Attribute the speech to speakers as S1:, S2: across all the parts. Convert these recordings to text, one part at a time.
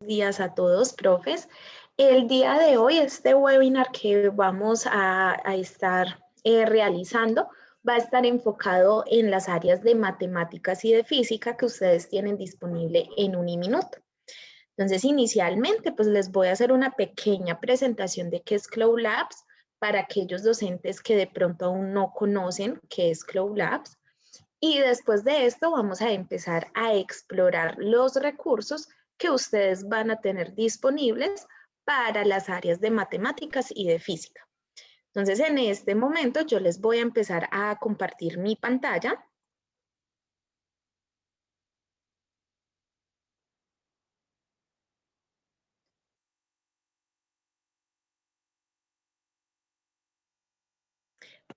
S1: Días a todos, profes. El día de hoy, este webinar que vamos a estar realizando va a estar enfocado en las áreas de matemáticas y de física que ustedes tienen disponible en Uniminuto. Entonces, inicialmente, pues les voy a hacer una pequeña presentación de qué es Cloud Labs para aquellos docentes que de pronto aún no conocen qué es Cloud Labs. Y después de esto vamos a empezar a explorar los recursos que ustedes van a tener disponibles para las áreas de matemáticas y de física. Entonces, en este momento yo les voy a empezar a compartir mi pantalla.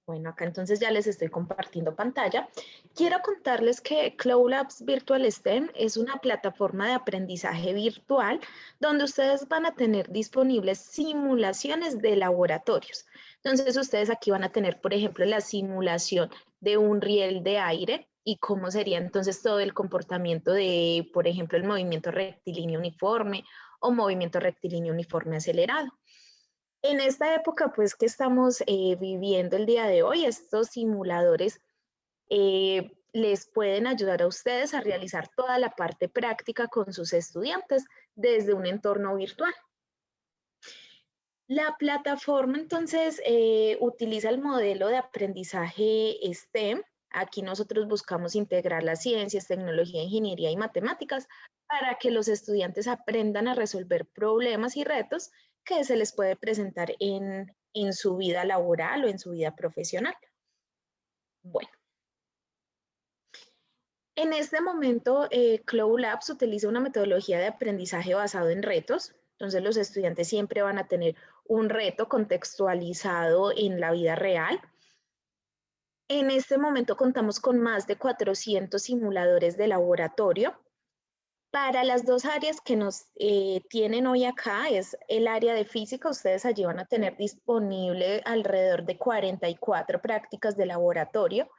S1: Bueno, acá entonces ya les estoy compartiendo pantalla. Quiero contarles que Cloud Labs Virtual STEM es una plataforma de aprendizaje virtual donde ustedes van a tener disponibles simulaciones de laboratorios. Entonces ustedes aquí van a tener, por ejemplo, la simulación de un riel de aire y cómo sería entonces todo el comportamiento de, por ejemplo, el movimiento rectilíneo uniforme o movimiento rectilíneo uniforme acelerado. En esta época, pues, que estamos viviendo el día de hoy, estos simuladores les pueden ayudar a ustedes a realizar toda la parte práctica con sus estudiantes desde un entorno virtual. La plataforma, entonces, utiliza el modelo de aprendizaje STEM. Aquí nosotros buscamos integrar las ciencias, tecnología, ingeniería y matemáticas para que los estudiantes aprendan a resolver problemas y retos que se les puede presentar en su vida laboral o en su vida profesional. Bueno, en este momento, Cloud Labs utiliza una metodología de aprendizaje basado en retos. Entonces, los estudiantes siempre van a tener un reto contextualizado en la vida real. En este momento contamos con más de 400 simuladores de laboratorio. Para las dos áreas que nos tienen hoy acá, es el área de física, ustedes allí van a tener disponible alrededor de 44 prácticas de laboratorio,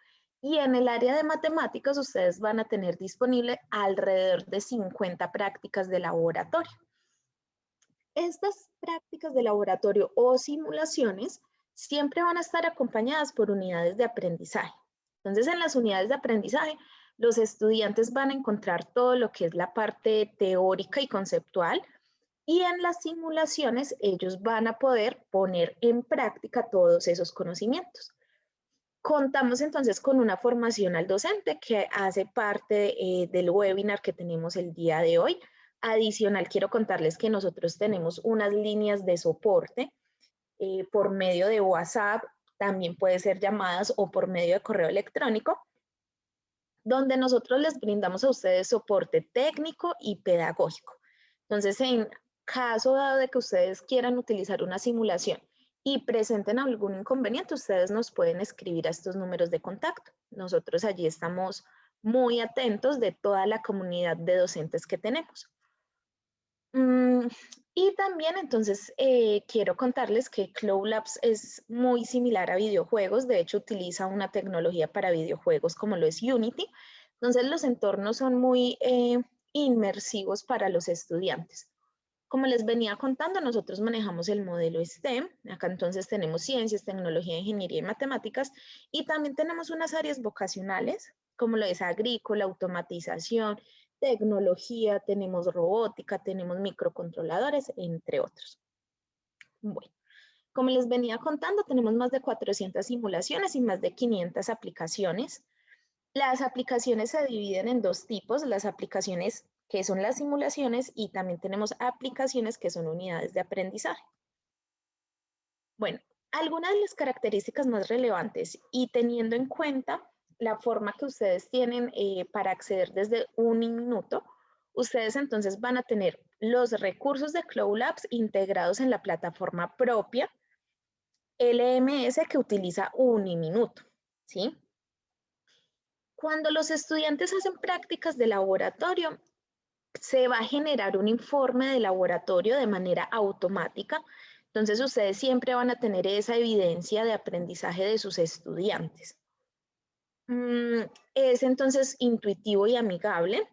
S1: y en el área de matemáticas ustedes van a tener disponible alrededor de 50 prácticas de laboratorio. Estas prácticas de laboratorio o simulaciones siempre van a estar acompañadas por unidades de aprendizaje. Entonces, en las unidades de aprendizaje, los estudiantes van a encontrar todo lo que es la parte teórica y conceptual, y en las simulaciones ellos van a poder poner en práctica todos esos conocimientos. Contamos entonces con una formación al docente que hace parte del webinar que tenemos el día de hoy. Adicional, quiero contarles que nosotros tenemos unas líneas de soporte por medio de WhatsApp, también puede ser llamadas o por medio de correo electrónico, donde nosotros les brindamos a ustedes soporte técnico y pedagógico. Entonces, en caso dado de que ustedes quieran utilizar una simulación y presenten algún inconveniente, ustedes nos pueden escribir a estos números de contacto. Nosotros allí estamos muy atentos de toda la comunidad de docentes que tenemos. Y también entonces quiero contarles que Cloud Labs es muy similar a videojuegos. De hecho, utiliza una tecnología para videojuegos como lo es Unity. Entonces los entornos son muy inmersivos para los estudiantes. Como les venía contando, nosotros manejamos el modelo STEM. Acá entonces tenemos ciencias, tecnología, ingeniería y matemáticas. Y también tenemos unas áreas vocacionales, como lo es agrícola, automatización, tecnología, tenemos robótica, tenemos microcontroladores, entre otros. Bueno, como les venía contando, tenemos más de 400 simulaciones y más de 500 aplicaciones. Las aplicaciones se dividen en dos tipos, las aplicaciones que son las simulaciones y también tenemos aplicaciones que son unidades de aprendizaje. Bueno, algunas de las características más relevantes y teniendo en cuenta la forma que ustedes tienen para acceder desde Uniminuto, ustedes entonces van a tener los recursos de Cloud Labs integrados en la plataforma propia LMS que utiliza Uniminuto, ¿sí? Cuando los estudiantes hacen prácticas de laboratorio, se va a generar un informe de laboratorio de manera automática. Entonces, ustedes siempre van a tener esa evidencia de aprendizaje de sus estudiantes. Es entonces intuitivo y amigable.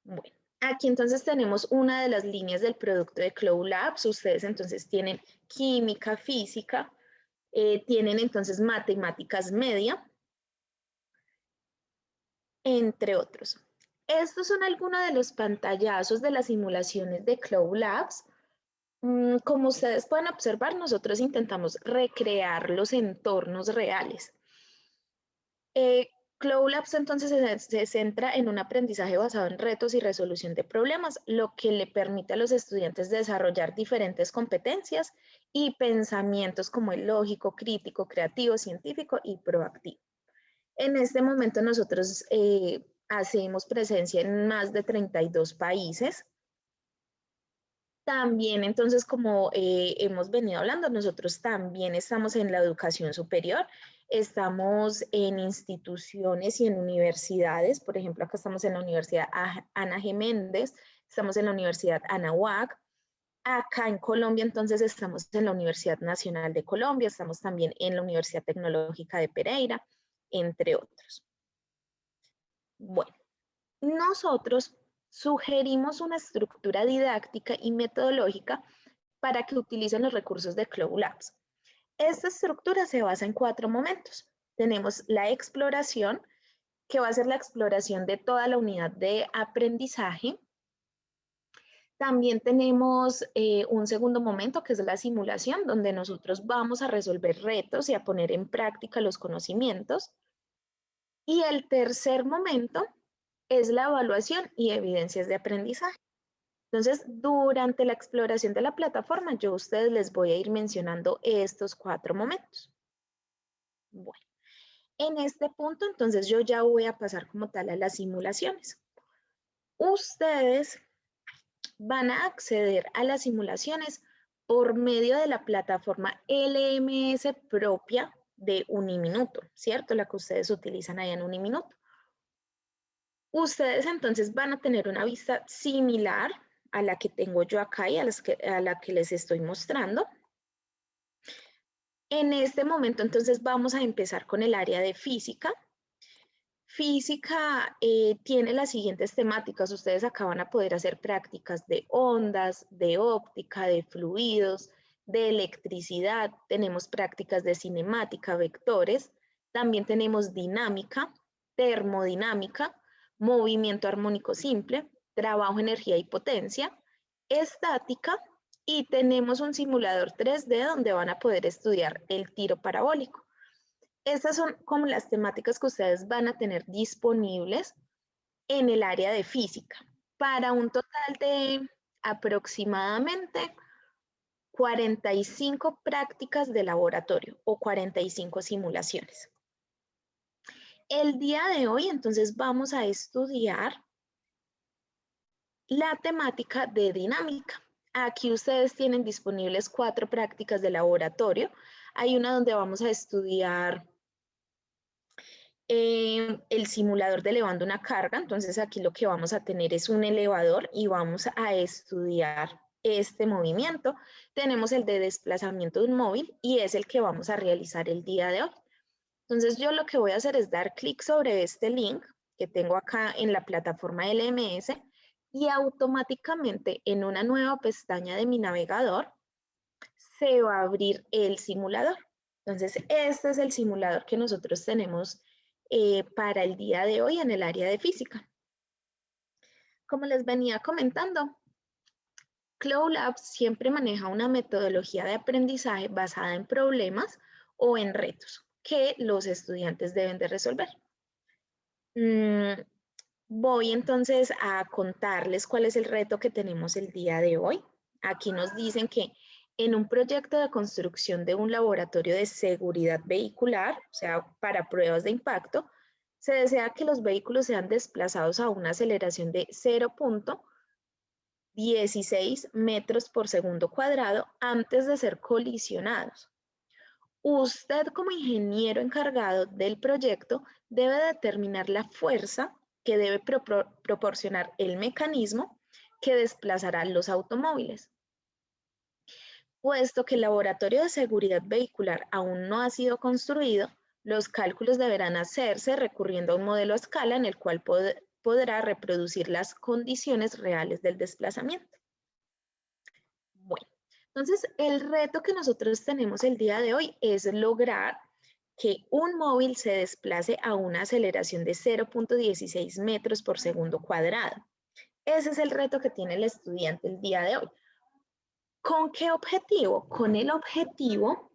S1: Bueno, Aquí entonces tenemos una de las líneas del producto de Cloud Labs. Ustedes entonces tienen química, física, tienen entonces matemáticas media, entre otros. Estos son algunos de los pantallazos de las simulaciones de Cloud Labs. Como ustedes pueden observar, nosotros intentamos recrear los entornos reales. Cloud Labs entonces se centra en un aprendizaje basado en retos y resolución de problemas, lo que le permite a los estudiantes desarrollar diferentes competencias y pensamientos como el lógico, crítico, creativo, científico y proactivo. En este momento nosotros hacemos presencia en más de 32 países. También, entonces, como hemos venido hablando, nosotros también estamos en la educación superior, estamos en instituciones y en universidades. Por ejemplo, acá estamos en la Universidad Ana G. Méndez, estamos en la Universidad Anahuac. Acá en Colombia, entonces, estamos en la Universidad Nacional de Colombia, estamos también en la Universidad Tecnológica de Pereira, entre otros. Bueno, nosotros sugerimos una estructura didáctica y metodológica para que utilicen los recursos de Cloud Labs. Esta estructura se basa en 4 momentos. Tenemos la exploración, que va a ser la exploración de toda la unidad de aprendizaje. También tenemos un segundo momento, que es la simulación, donde nosotros vamos a resolver retos y a poner en práctica los conocimientos. Y el tercer momento es la evaluación y evidencias de aprendizaje. Entonces, durante la exploración de la plataforma, yo a ustedes les voy a ir mencionando estos 4 momentos. Bueno, en este punto, entonces yo ya voy a pasar como tal a las simulaciones. Ustedes van a acceder a las simulaciones por medio de la plataforma LMS propia de Uniminuto, ¿cierto? La que ustedes utilizan allá en Uniminuto. Ustedes entonces van a tener una vista similar a la que tengo yo acá y a la que les estoy mostrando. En este momento entonces vamos a empezar con el área de física. Física tiene las siguientes temáticas. Ustedes acá van a poder hacer prácticas de ondas, de óptica, de fluidos, de electricidad. Tenemos prácticas de cinemática, vectores. También tenemos dinámica, termodinámica, movimiento armónico simple, trabajo, energía y potencia, estática, y tenemos un simulador 3D donde van a poder estudiar el tiro parabólico. Estas son como las temáticas que ustedes van a tener disponibles en el área de física, para un total de aproximadamente 45 prácticas de laboratorio o 45 simulaciones. El día de hoy, entonces, vamos a estudiar la temática de dinámica. Aquí ustedes tienen disponibles 4 prácticas de laboratorio. Hay una donde vamos a estudiar el simulador de elevando una carga. Entonces aquí lo que vamos a tener es un elevador y vamos a estudiar este movimiento. Tenemos el de desplazamiento de un móvil y es el que vamos a realizar el día de hoy. Entonces yo lo que voy a hacer es dar clic sobre este link que tengo acá en la plataforma LMS y automáticamente en una nueva pestaña de mi navegador se va a abrir el simulador. Entonces este es el simulador que nosotros tenemos para el día de hoy en el área de física. Como les venía comentando, Cloud Labs siempre maneja una metodología de aprendizaje basada en problemas o en retos que los estudiantes deben de resolver. Voy entonces a contarles cuál es el reto que tenemos el día de hoy. Aquí nos dicen que en un proyecto de construcción de un laboratorio de seguridad vehicular, o sea, para pruebas de impacto, se desea que los vehículos sean desplazados a una aceleración de 0.16 metros por segundo cuadrado antes de ser colisionados. Usted, como ingeniero encargado del proyecto, debe determinar la fuerza que debe proporcionar el mecanismo que desplazará los automóviles. Puesto que el laboratorio de seguridad vehicular aún no ha sido construido, los cálculos deberán hacerse recurriendo a un modelo a escala en el cual podrá reproducir las condiciones reales del desplazamiento. Bueno, entonces el reto que nosotros tenemos el día de hoy es lograr que un móvil se desplace a una aceleración de 0.16 metros por segundo cuadrado. Ese es el reto que tiene el estudiante el día de hoy. ¿Con qué objetivo? Con el objetivo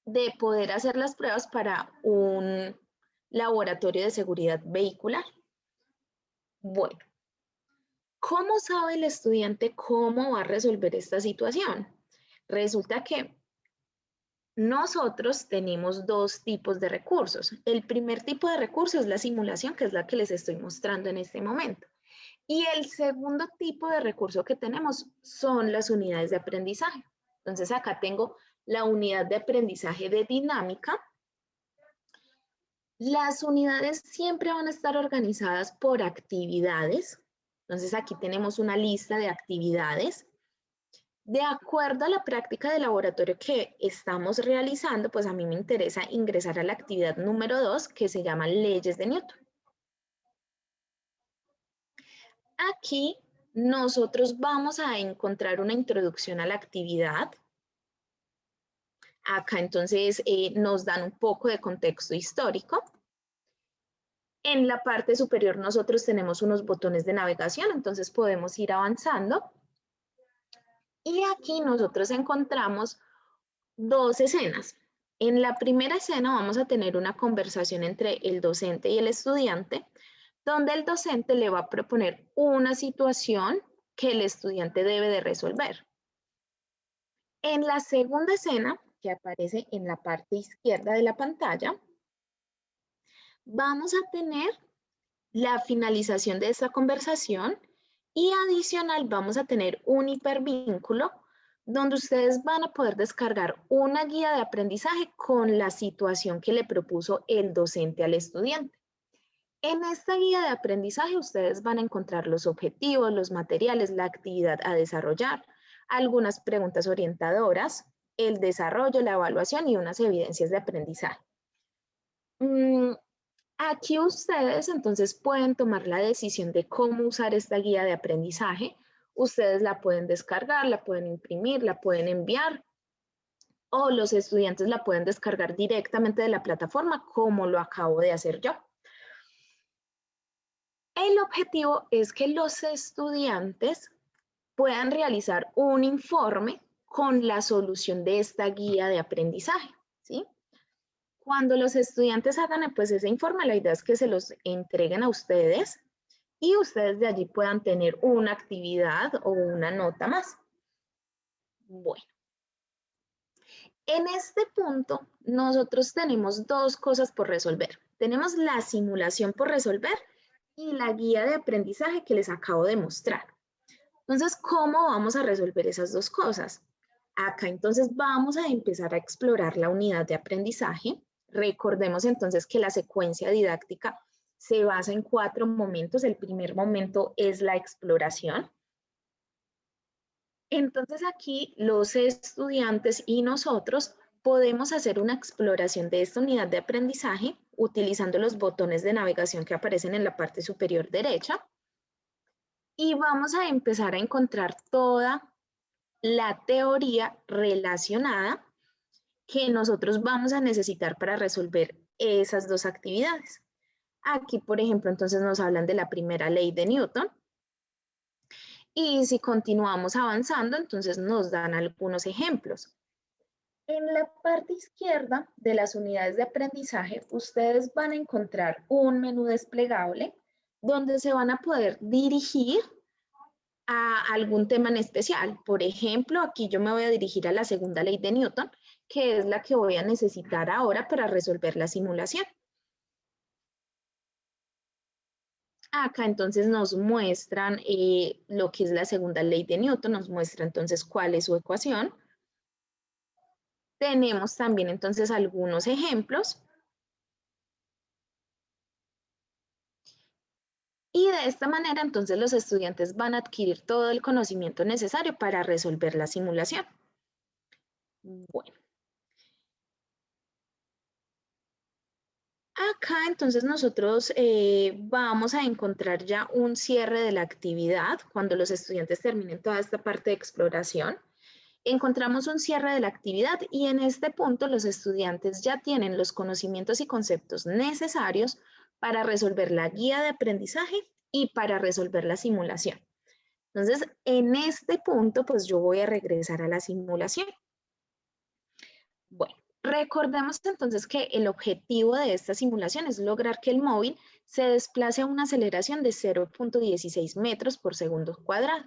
S1: de poder hacer las pruebas para un laboratorio de seguridad vehicular. Bueno, ¿cómo sabe el estudiante cómo va a resolver esta situación? Resulta que nosotros tenemos dos tipos de recursos. El primer tipo de recurso es la simulación, que es la que les estoy mostrando en este momento. Y el segundo tipo de recurso que tenemos son las unidades de aprendizaje. Entonces acá tengo la unidad de aprendizaje de dinámica. Las unidades siempre van a estar organizadas por actividades. Entonces aquí tenemos una lista de actividades. De acuerdo a la práctica de laboratorio que estamos realizando, pues a mí me interesa ingresar a la actividad número 2, que se llama leyes de Newton. Aquí nosotros vamos a encontrar una introducción a la actividad. Acá entonces nos dan un poco de contexto histórico. En la parte superior nosotros tenemos unos botones de navegación, entonces podemos ir avanzando. Y aquí nosotros encontramos dos escenas. En la primera escena vamos a tener una conversación entre el docente y el estudiante, donde el docente le va a proponer una situación que el estudiante debe de resolver. En la segunda escena, que aparece en la parte izquierda de la pantalla, vamos a tener la finalización de esta conversación y adicional vamos a tener un hipervínculo donde ustedes van a poder descargar una guía de aprendizaje con la situación que le propuso el docente al estudiante. En esta guía de aprendizaje ustedes van a encontrar los objetivos, los materiales, la actividad a desarrollar, algunas preguntas orientadoras, el desarrollo, la evaluación y unas evidencias de aprendizaje. Aquí ustedes entonces pueden tomar la decisión de cómo usar esta guía de aprendizaje. Ustedes la pueden descargar, la pueden imprimir, la pueden enviar o los estudiantes la pueden descargar directamente de la plataforma como lo acabo de hacer yo. El objetivo es que los estudiantes puedan realizar un informe con la solución de esta guía de aprendizaje, ¿sí? Cuando los estudiantes hagan pues, ese informe, la idea es que se los entreguen a ustedes y ustedes de allí puedan tener una actividad o una nota más. Bueno, en este punto nosotros tenemos dos cosas por resolver. Tenemos la simulación por resolver y la guía de aprendizaje que les acabo de mostrar. Entonces, ¿cómo vamos a resolver esas dos cosas? Acá entonces vamos a empezar a explorar la unidad de aprendizaje. Recordemos entonces que la secuencia didáctica se basa en 4 momentos. El primer momento es la exploración. Entonces aquí los estudiantes y nosotros podemos hacer una exploración de esta unidad de aprendizaje utilizando los botones de navegación que aparecen en la parte superior derecha. Y vamos a empezar a encontrar toda la teoría relacionada que nosotros vamos a necesitar para resolver esas dos actividades. Aquí, por ejemplo, entonces nos hablan de la primera ley de Newton. Y si continuamos avanzando, entonces nos dan algunos ejemplos. En la parte izquierda de las unidades de aprendizaje, ustedes van a encontrar un menú desplegable donde se van a poder dirigir a algún tema en especial. Por ejemplo, aquí yo me voy a dirigir a la segunda ley de Newton, que es la que voy a necesitar ahora para resolver la simulación. Acá entonces nos muestran lo que es la segunda ley de Newton, nos muestra entonces cuál es su ecuación. Tenemos también entonces algunos ejemplos. Y de esta manera entonces los estudiantes van a adquirir todo el conocimiento necesario para resolver la simulación. Bueno. Acá entonces nosotros vamos a encontrar ya un cierre de la actividad cuando los estudiantes terminen toda esta parte de exploración. Encontramos un cierre de la actividad y en este punto los estudiantes ya tienen los conocimientos y conceptos necesarios para resolver la guía de aprendizaje y para resolver la simulación. Entonces, en este punto, pues yo voy a regresar a la simulación. Bueno, recordemos entonces que el objetivo de esta simulación es lograr que el móvil se desplace a una aceleración de 0.16 metros por segundo cuadrado.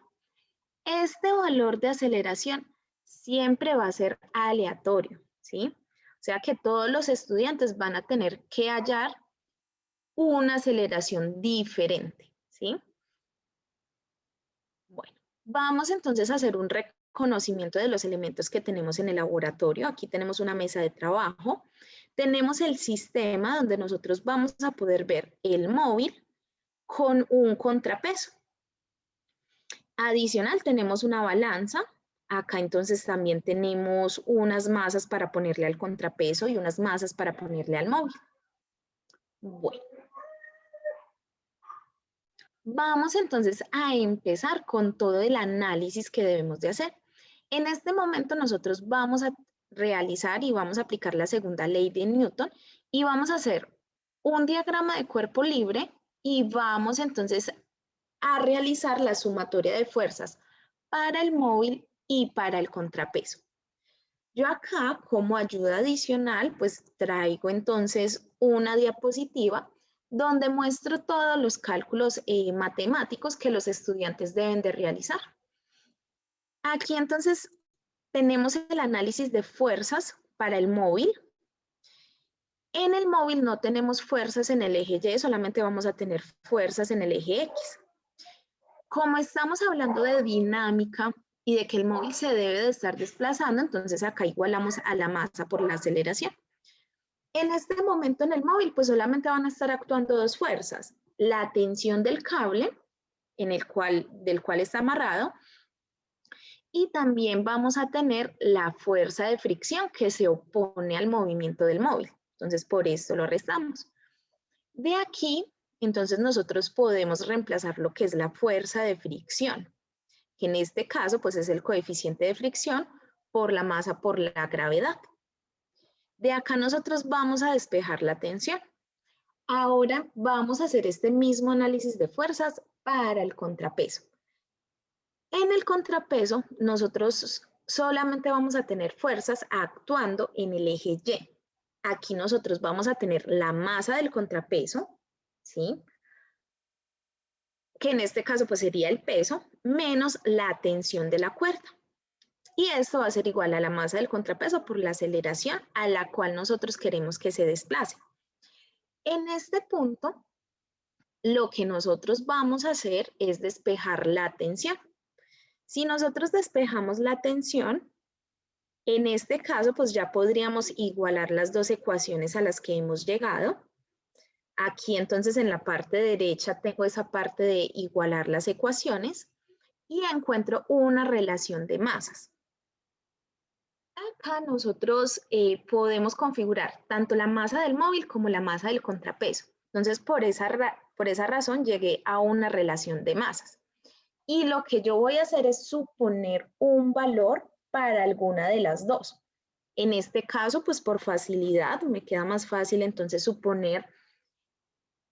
S1: Este valor de aceleración siempre va a ser aleatorio, ¿sí? O sea que todos los estudiantes van a tener que hallar una aceleración diferente, ¿sí? Bueno, vamos entonces a hacer un reconocimiento de los elementos que tenemos en el laboratorio. Aquí tenemos una mesa de trabajo. Tenemos el sistema donde nosotros vamos a poder ver el móvil con un contrapeso. Adicional, tenemos una balanza. Acá entonces también tenemos unas masas para ponerle al contrapeso y unas masas para ponerle al móvil. Bueno, vamos entonces a empezar con todo el análisis que debemos de hacer. En este momento nosotros vamos a realizar y vamos a aplicar la segunda ley de Newton y vamos a hacer un diagrama de cuerpo libre y vamos entonces a realizar la sumatoria de fuerzas para el móvil y para el contrapeso. Yo acá, como ayuda adicional, pues traigo entonces una diapositiva donde muestro todos los cálculos matemáticos que los estudiantes deben de realizar. Aquí entonces tenemos el análisis de fuerzas para el móvil. En el móvil no tenemos fuerzas en el eje Y, solamente vamos a tener fuerzas en el eje X. Como estamos hablando de dinámica y de que el móvil se debe de estar desplazando, entonces acá igualamos a la masa por la aceleración. En este momento en el móvil, pues solamente van a estar actuando dos fuerzas. La tensión del cable, del cual está amarrado, y también vamos a tener la fuerza de fricción que se opone al movimiento del móvil. Entonces, por esto lo restamos. De aquí, entonces nosotros podemos reemplazar lo que es la fuerza de fricción, que en este caso pues es el coeficiente de fricción por la masa por la gravedad. De acá nosotros vamos a despejar la tensión. Ahora vamos a hacer este mismo análisis de fuerzas para el contrapeso. En el contrapeso nosotros solamente vamos a tener fuerzas actuando en el eje Y. Aquí nosotros vamos a tener la masa del contrapeso, ¿sí? Que en este caso pues sería el peso, menos la tensión de la cuerda. Y esto va a ser igual a la masa del contrapeso por la aceleración a la cual nosotros queremos que se desplace. En este punto, lo que nosotros vamos a hacer es despejar la tensión. Si nosotros despejamos la tensión, en este caso pues ya podríamos igualar las dos ecuaciones a las que hemos llegado. Aquí entonces en la parte derecha tengo esa parte de igualar las ecuaciones y encuentro una relación de masas. Acá nosotros podemos configurar tanto la masa del móvil como la masa del contrapeso. Entonces, por esa razón llegué a una relación de masas. Y lo que yo voy a hacer es suponer un valor para alguna de las dos. En este caso, pues por facilidad, me queda más fácil entonces suponer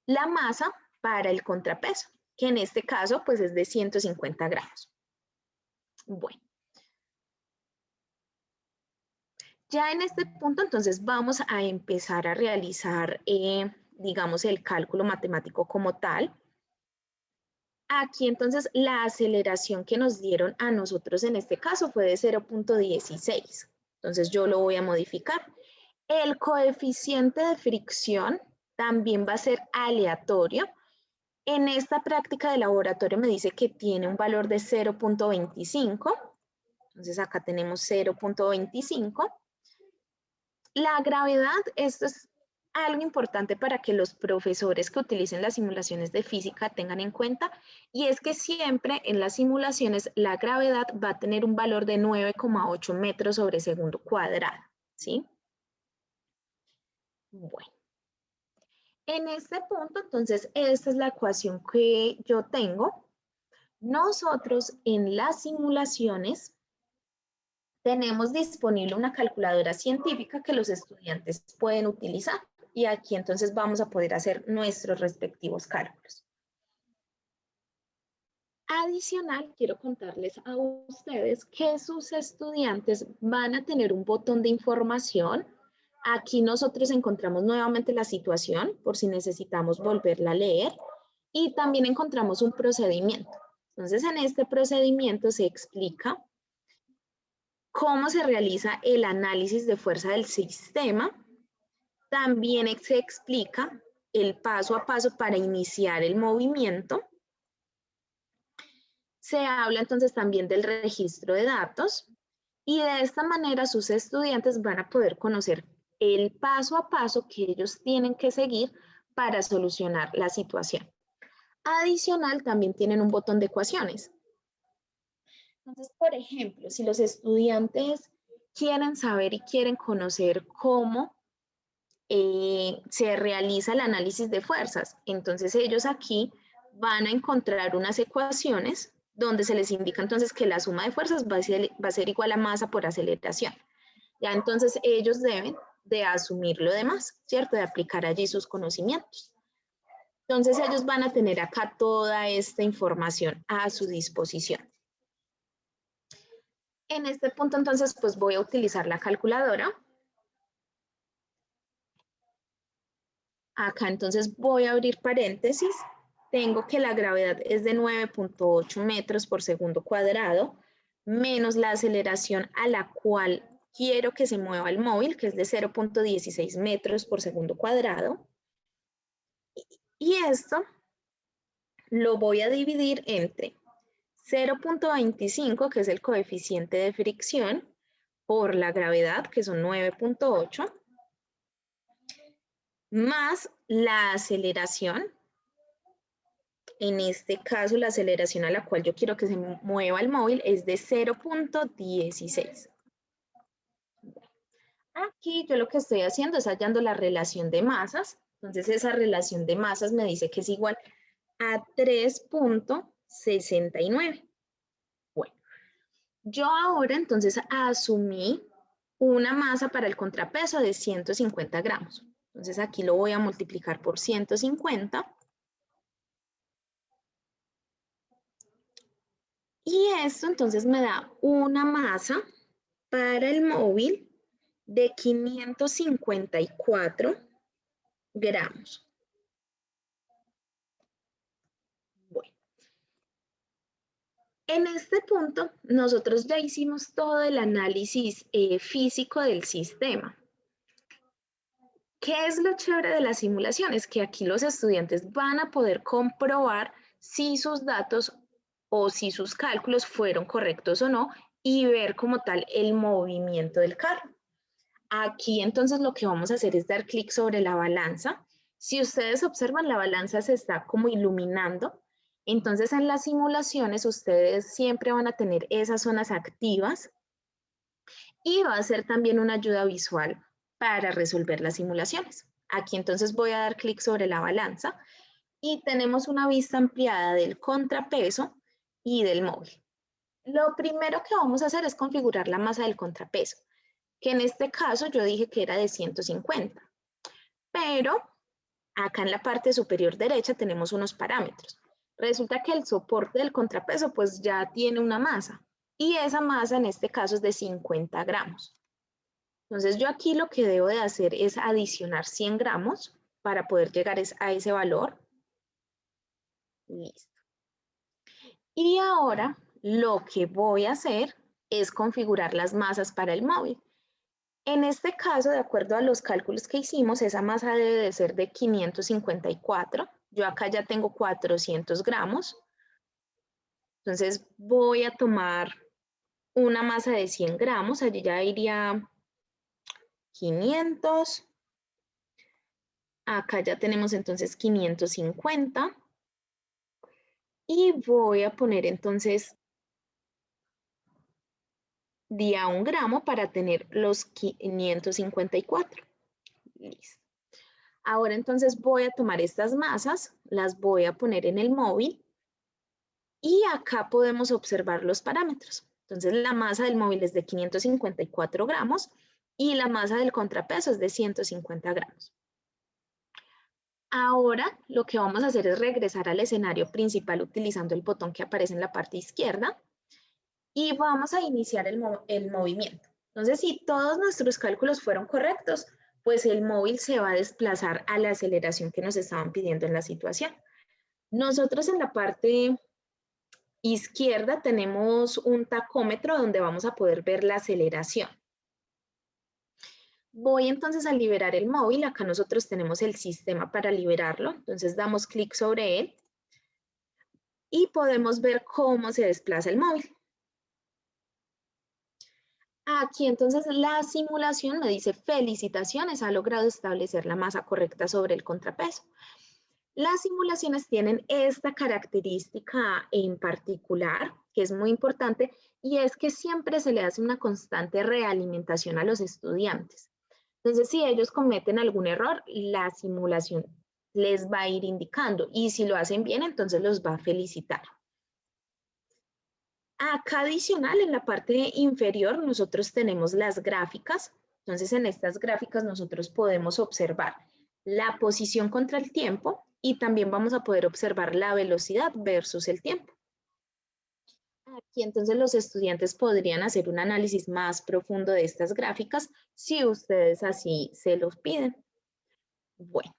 S1: la masa para el contrapeso, que en este caso pues es de 150 gramos. Bueno. Ya en este punto, entonces, vamos a empezar a realizar, digamos, el cálculo matemático como tal. Aquí, entonces, la aceleración que nos dieron a nosotros en este caso fue de 0.16. Entonces, yo lo voy a modificar. El coeficiente de fricción también va a ser aleatorio. En esta práctica de laboratorio me dice que tiene un valor de 0.25. Entonces, acá tenemos 0.25. La gravedad, esto es algo importante para que los profesores que utilicen las simulaciones de física tengan en cuenta, y es que siempre en las simulaciones la gravedad va a tener un valor de 9,8 metros sobre segundo cuadrado, ¿sí? Bueno, En este punto, entonces, esta es la ecuación que yo tengo. Nosotros en las simulaciones tenemos disponible una calculadora científica que los estudiantes pueden utilizar y aquí entonces vamos a poder hacer nuestros respectivos cálculos. Adicional, quiero contarles a ustedes que sus estudiantes van a tener un botón de información. Aquí nosotros encontramos nuevamente la situación por si necesitamos volverla a leer y también encontramos un procedimiento. Entonces, en este procedimiento se explica cómo se realiza el análisis de fuerza del sistema. También se explica el paso a paso para iniciar el movimiento. Se habla entonces también del registro de datos y de esta manera sus estudiantes van a poder conocer el paso a paso que ellos tienen que seguir para solucionar la situación. Adicional, también tienen un botón de ecuaciones. Entonces, por ejemplo, si los estudiantes quieren saber y quieren conocer cómo se realiza el análisis de fuerzas, entonces ellos aquí van a encontrar unas ecuaciones donde se les indica entonces que la suma de fuerzas va a ser igual a masa por aceleración. Ya entonces ellos deben de asumir lo demás, ¿cierto? De aplicar allí sus conocimientos. Entonces ellos van a tener acá toda esta información a su disposición. En este punto entonces pues voy a utilizar la calculadora. Acá entonces voy a abrir paréntesis. Tengo que la gravedad es de 9.8 metros por segundo cuadrado, menos la aceleración a la cual quiero que se mueva el móvil, que es de 0.16 metros por segundo cuadrado. Y esto lo voy a dividir entre 0.25, que es el coeficiente de fricción, por la gravedad, que son 9.8, más la aceleración. En este caso, la aceleración a la cual yo quiero que se mueva el móvil es de 0.16. Aquí yo lo que estoy haciendo es hallando la relación de masas. Entonces, esa relación de masas me dice que es igual a 3.69. Bueno, yo ahora entonces asumí una masa para el contrapeso de 150 gramos. Entonces, aquí lo voy a multiplicar por 150. Y esto entonces me da una masa para el móvil de 554 gramos. Bueno, en este punto nosotros ya hicimos todo el análisis físico del sistema. ¿Qué es lo chévere de las simulaciones? Que aquí los estudiantes van a poder comprobar si sus datos o si sus cálculos fueron correctos o no y ver como tal el movimiento del carro. Aquí entonces lo que vamos a hacer es dar clic sobre la balanza. Si ustedes observan, la balanza se está como iluminando. Entonces en las simulaciones ustedes siempre van a tener esas zonas activas y va a ser también una ayuda visual para resolver las simulaciones. Aquí entonces voy a dar clic sobre la balanza y tenemos una vista ampliada del contrapeso y del móvil. Lo primero que vamos a hacer es configurar la masa del contrapeso, que en este caso yo dije que era de 150, pero acá en la parte superior derecha tenemos unos parámetros. Resulta que el soporte del contrapeso pues ya tiene una masa y esa masa en este caso es de 50 gramos. Entonces yo aquí lo que debo de hacer es adicionar 100 gramos para poder llegar a ese valor. Listo. Y ahora lo que voy a hacer es configurar las masas para el móvil. En este caso, de acuerdo a los cálculos que hicimos, esa masa debe de ser de 554. Yo acá ya tengo 400 gramos. Entonces voy a tomar una masa de 100 gramos. Allí ya iría 500. Acá ya tenemos entonces 550. Y voy a poner entonces día 1 gramo para tener los 554. Listo. Ahora entonces voy a tomar estas masas, las voy a poner en el móvil y acá podemos observar los parámetros. Entonces la masa del móvil es de 554 gramos y la masa del contrapeso es de 150 gramos. Ahora lo que vamos a hacer es regresar al escenario principal utilizando el botón que aparece en la parte izquierda y vamos a iniciar el movimiento. Entonces, si todos nuestros cálculos fueron correctos, pues el móvil se va a desplazar a la aceleración que nos estaban pidiendo en la situación. Nosotros en la parte izquierda tenemos un tacómetro donde vamos a poder ver la aceleración. Voy entonces a liberar el móvil. Acá nosotros tenemos el sistema para liberarlo. Entonces damos clic sobre él y podemos ver cómo se desplaza el móvil. Aquí entonces la simulación me dice felicitaciones, ha logrado establecer la masa correcta sobre el contrapeso. Las simulaciones tienen esta característica en particular, que es muy importante, y es que siempre se le hace una constante realimentación a los estudiantes. Entonces, si ellos cometen algún error, la simulación les va a ir indicando, y si lo hacen bien, entonces los va a felicitar. Acá adicional, en la parte inferior, nosotros tenemos las gráficas. Entonces, en estas gráficas nosotros podemos observar la posición contra el tiempo y también vamos a poder observar la velocidad versus el tiempo. Aquí entonces los estudiantes podrían hacer un análisis más profundo de estas gráficas si ustedes así se los piden. Bueno,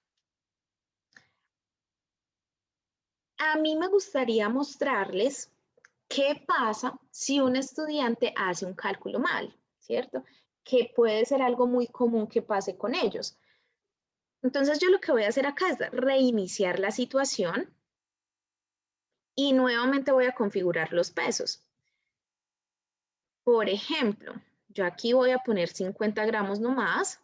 S1: a mí me gustaría mostrarles qué pasa si un estudiante hace un cálculo mal, ¿cierto? Que puede ser algo muy común que pase con ellos. Entonces yo lo que voy a hacer acá es reiniciar la situación y nuevamente voy a configurar los pesos. Por ejemplo, yo aquí voy a poner 50 gramos nomás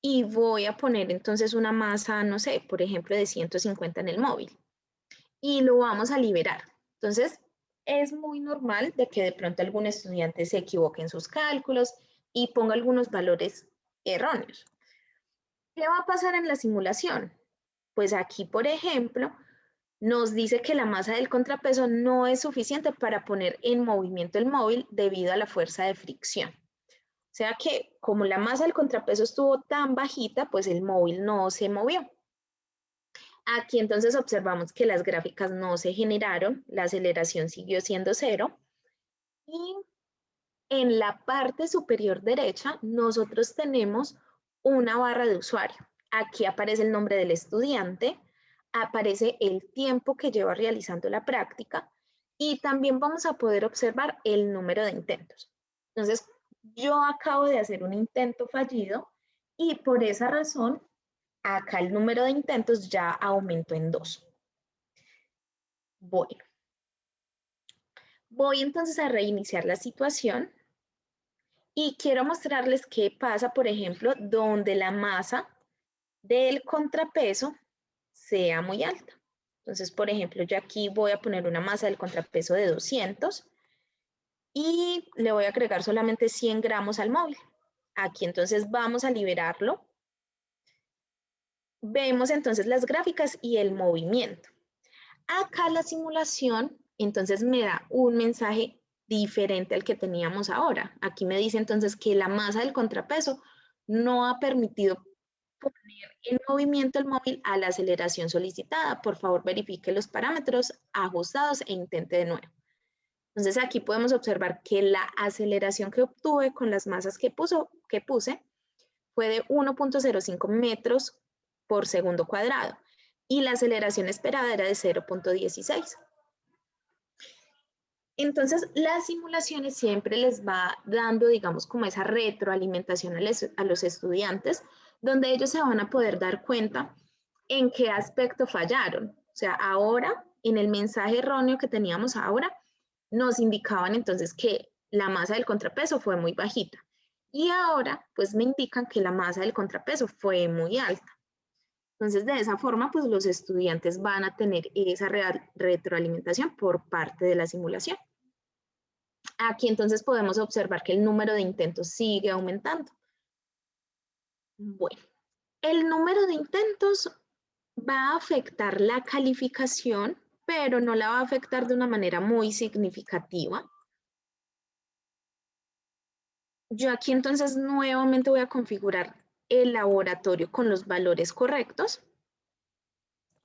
S1: y voy a poner entonces una masa, no sé, por ejemplo, de 150 en el móvil y lo vamos a liberar. Entonces, es muy normal de que de pronto algún estudiante se equivoque en sus cálculos y ponga algunos valores erróneos. ¿Qué va a pasar en la simulación? Pues aquí, por ejemplo, nos dice que la masa del contrapeso no es suficiente para poner en movimiento el móvil debido a la fuerza de fricción. O sea que como la masa del contrapeso estuvo tan bajita, pues el móvil no se movió. Aquí entonces observamos que las gráficas no se generaron, la aceleración siguió siendo 0 y en la parte superior derecha nosotros tenemos una barra de usuario. Aquí aparece el nombre del estudiante, aparece el tiempo que lleva realizando la práctica y también vamos a poder observar el número de intentos. Entonces, yo acabo de hacer un intento fallido y por esa razón, acá el número de intentos ya aumentó en 2. Bueno, voy entonces a reiniciar la situación y quiero mostrarles qué pasa, por ejemplo, donde la masa del contrapeso sea muy alta. Entonces, por ejemplo, yo aquí voy a poner una masa del contrapeso de 200 y le voy a agregar solamente 100 gramos al móvil. Aquí entonces vamos a liberarlo. Vemos entonces las gráficas y el movimiento. Acá la simulación entonces me da un mensaje diferente al que teníamos ahora. Aquí me dice entonces que la masa del contrapeso no ha permitido poner en movimiento el móvil a la aceleración solicitada. Por favor, verifique los parámetros ajustados e intente de nuevo. Entonces aquí podemos observar que la aceleración que obtuve con las masas que puse fue de 1.05 metros por segundo cuadrado y la aceleración esperada era de 0.16. Entonces, las simulaciones siempre les va dando, digamos, como esa retroalimentación a los estudiantes, donde ellos se van a poder dar cuenta en qué aspecto fallaron. O sea, ahora, en el mensaje erróneo que teníamos ahora, nos indicaban entonces que la masa del contrapeso fue muy bajita. Y ahora, pues me indican que la masa del contrapeso fue muy alta. Entonces, de esa forma, pues los estudiantes van a tener esa retroalimentación por parte de la simulación. Aquí entonces podemos observar que el número de intentos sigue aumentando. Bueno, El número de intentos va a afectar la calificación, pero no la va a afectar de una manera muy significativa. Yo aquí entonces nuevamente voy a configurar el laboratorio con los valores correctos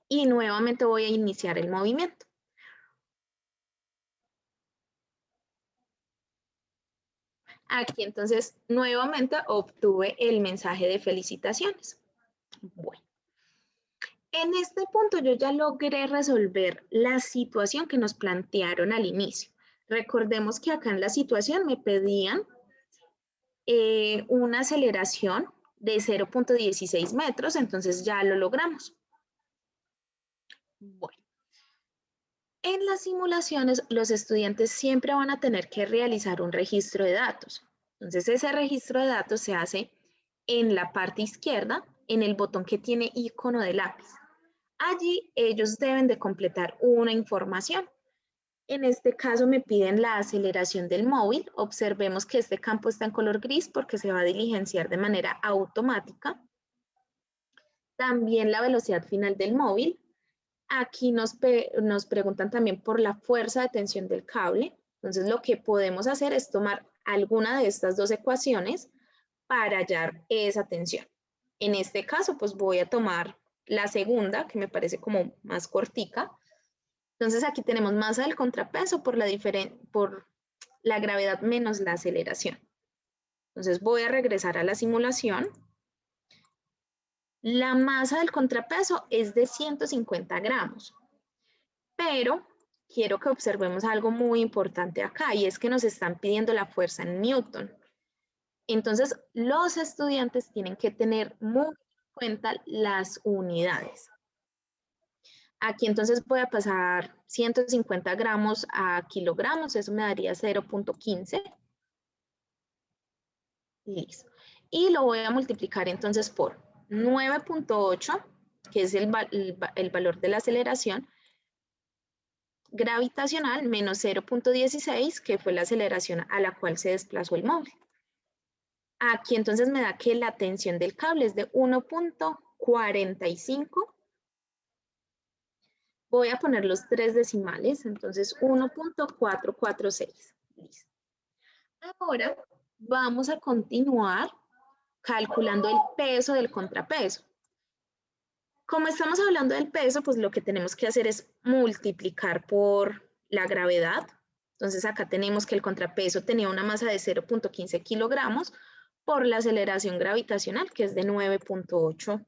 S1: y nuevamente voy a iniciar el movimiento. Aquí entonces nuevamente obtuve el mensaje de felicitaciones. Bueno, en este punto yo ya logré resolver la situación que nos plantearon al inicio. Recordemos que acá en la situación me pedían una aceleración de 0.16 metros, entonces ya lo logramos. Bueno, en las simulaciones los estudiantes siempre van a tener que realizar un registro de datos. Entonces ese registro de datos se hace en la parte izquierda, en el botón que tiene icono de lápiz. Allí ellos deben de completar una información. En este caso me piden la aceleración del móvil. Observemos que este campo está en color gris porque se va a diligenciar de manera automática. También la velocidad final del móvil. Aquí nos preguntan también por la fuerza de tensión del cable. Entonces lo que podemos hacer es tomar alguna de estas dos ecuaciones para hallar esa tensión. En este caso, pues voy a tomar la segunda, que me parece como más cortica. Entonces aquí tenemos masa del contrapeso por la gravedad menos la aceleración. Entonces voy a regresar a la simulación. La masa del contrapeso es de 150 gramos, pero quiero que observemos algo muy importante acá y es que nos están pidiendo la fuerza en Newton. Entonces los estudiantes tienen que tener muy en cuenta las unidades. Aquí entonces voy a pasar 150 gramos a kilogramos, eso me daría 0.15. Listo. Y lo voy a multiplicar entonces por 9.8, que es el valor de la aceleración gravitacional, menos 0.16, que fue la aceleración a la cual se desplazó el móvil. Aquí entonces me da que la tensión del cable es de 1.45. Voy a poner los tres decimales, entonces 1.446. Listo. Ahora vamos a continuar calculando el peso del contrapeso. Como estamos hablando del peso, pues lo que tenemos que hacer es multiplicar por la gravedad. Entonces acá tenemos que el contrapeso tenía una masa de 0.15 kilogramos por la aceleración gravitacional, que es de 9.8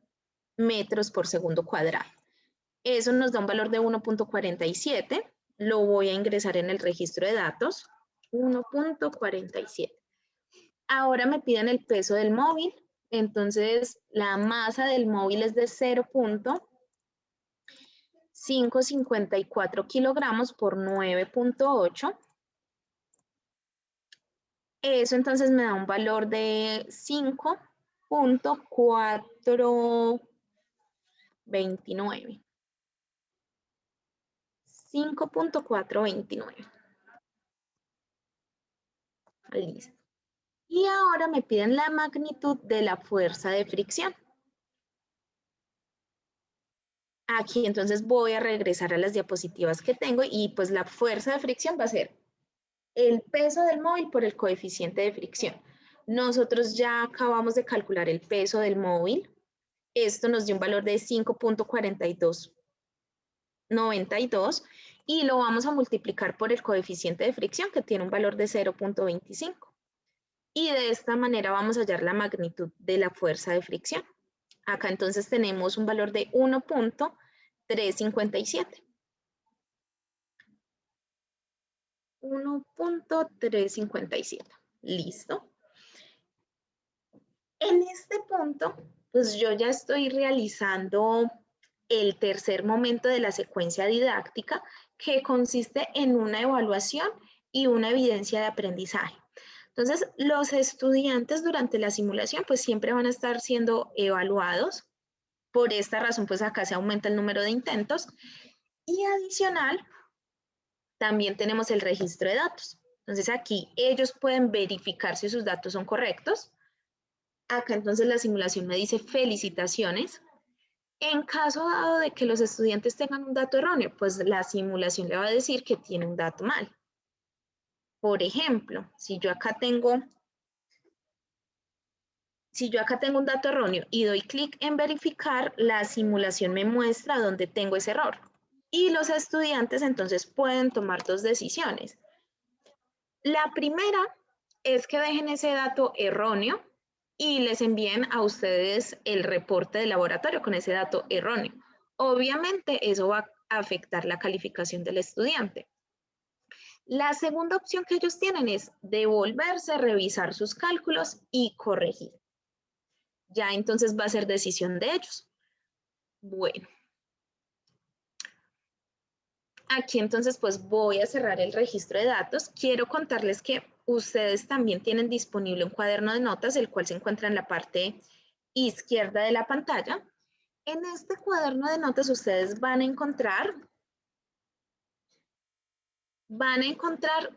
S1: metros por segundo cuadrado. Eso nos da un valor de 1.47. Lo voy a ingresar en el registro de datos. 1.47. Ahora me piden el peso del móvil. Entonces, la masa del móvil es de 0.554 kilogramos por 9.8. Eso entonces me da un valor de 5.429. 5.429. Listo. Y ahora me piden la magnitud de la fuerza de fricción. Aquí entonces voy a regresar a las diapositivas que tengo y pues la fuerza de fricción va a ser el peso del móvil por el coeficiente de fricción. Nosotros ya acabamos de calcular el peso del móvil. Esto nos dio un valor de 5.4292 y lo vamos a multiplicar por el coeficiente de fricción que tiene un valor de 0.25. Y de esta manera vamos a hallar la magnitud de la fuerza de fricción. Acá entonces tenemos un valor de 1.357. 1.357. Listo. En este punto, pues yo ya estoy realizando el tercer momento de la secuencia didáctica, que consiste en una evaluación y una evidencia de aprendizaje. Entonces, los estudiantes durante la simulación pues siempre van a estar siendo evaluados. Por esta razón, pues acá se aumenta el número de intentos. Y adicional, también tenemos el registro de datos. Entonces aquí ellos pueden verificar si sus datos son correctos. Acá entonces la simulación me dice felicitaciones. En caso dado de que los estudiantes tengan un dato erróneo, pues la simulación le va a decir que tiene un dato mal. Por ejemplo, si yo acá tengo un dato erróneo y doy clic en verificar, la simulación me muestra dónde tengo ese error. Y los estudiantes entonces pueden tomar dos decisiones. La primera es que dejen ese dato erróneo y les envíen a ustedes el reporte de laboratorio con ese dato erróneo. Obviamente eso va a afectar la calificación del estudiante. La segunda opción que ellos tienen es devolverse, revisar sus cálculos y corregir. Ya entonces va a ser decisión de ellos. Bueno, aquí entonces pues voy a cerrar el registro de datos. Quiero contarles que ustedes también tienen disponible un cuaderno de notas, el cual se encuentra en la parte izquierda de la pantalla. En este cuaderno de notas ustedes van a encontrar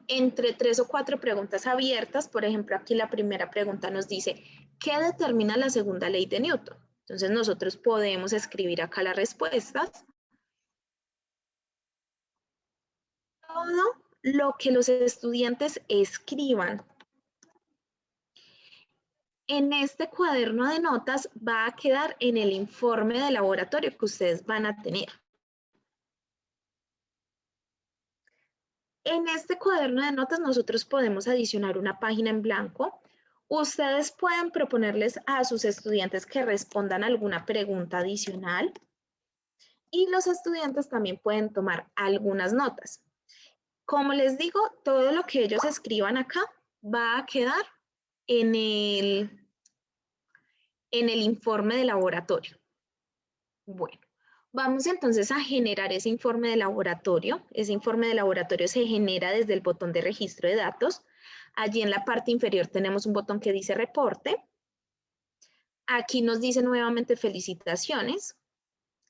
S1: entre 3 o 4 preguntas abiertas. Por ejemplo, aquí la primera pregunta nos dice, ¿qué determina la segunda ley de Newton? Entonces nosotros podemos escribir acá las respuestas. Todo lo que los estudiantes escriban en este cuaderno de notas va a quedar en el informe de laboratorio que ustedes van a tener. En este cuaderno de notas nosotros podemos adicionar una página en blanco. Ustedes pueden proponerles a sus estudiantes que respondan alguna pregunta adicional y los estudiantes también pueden tomar algunas notas. Como les digo, todo lo que ellos escriban acá va a quedar en el informe de laboratorio. Bueno, vamos entonces a generar ese informe de laboratorio. Ese informe de laboratorio se genera desde el botón de registro de datos. Allí en la parte inferior tenemos un botón que dice reporte. Aquí nos dice nuevamente felicitaciones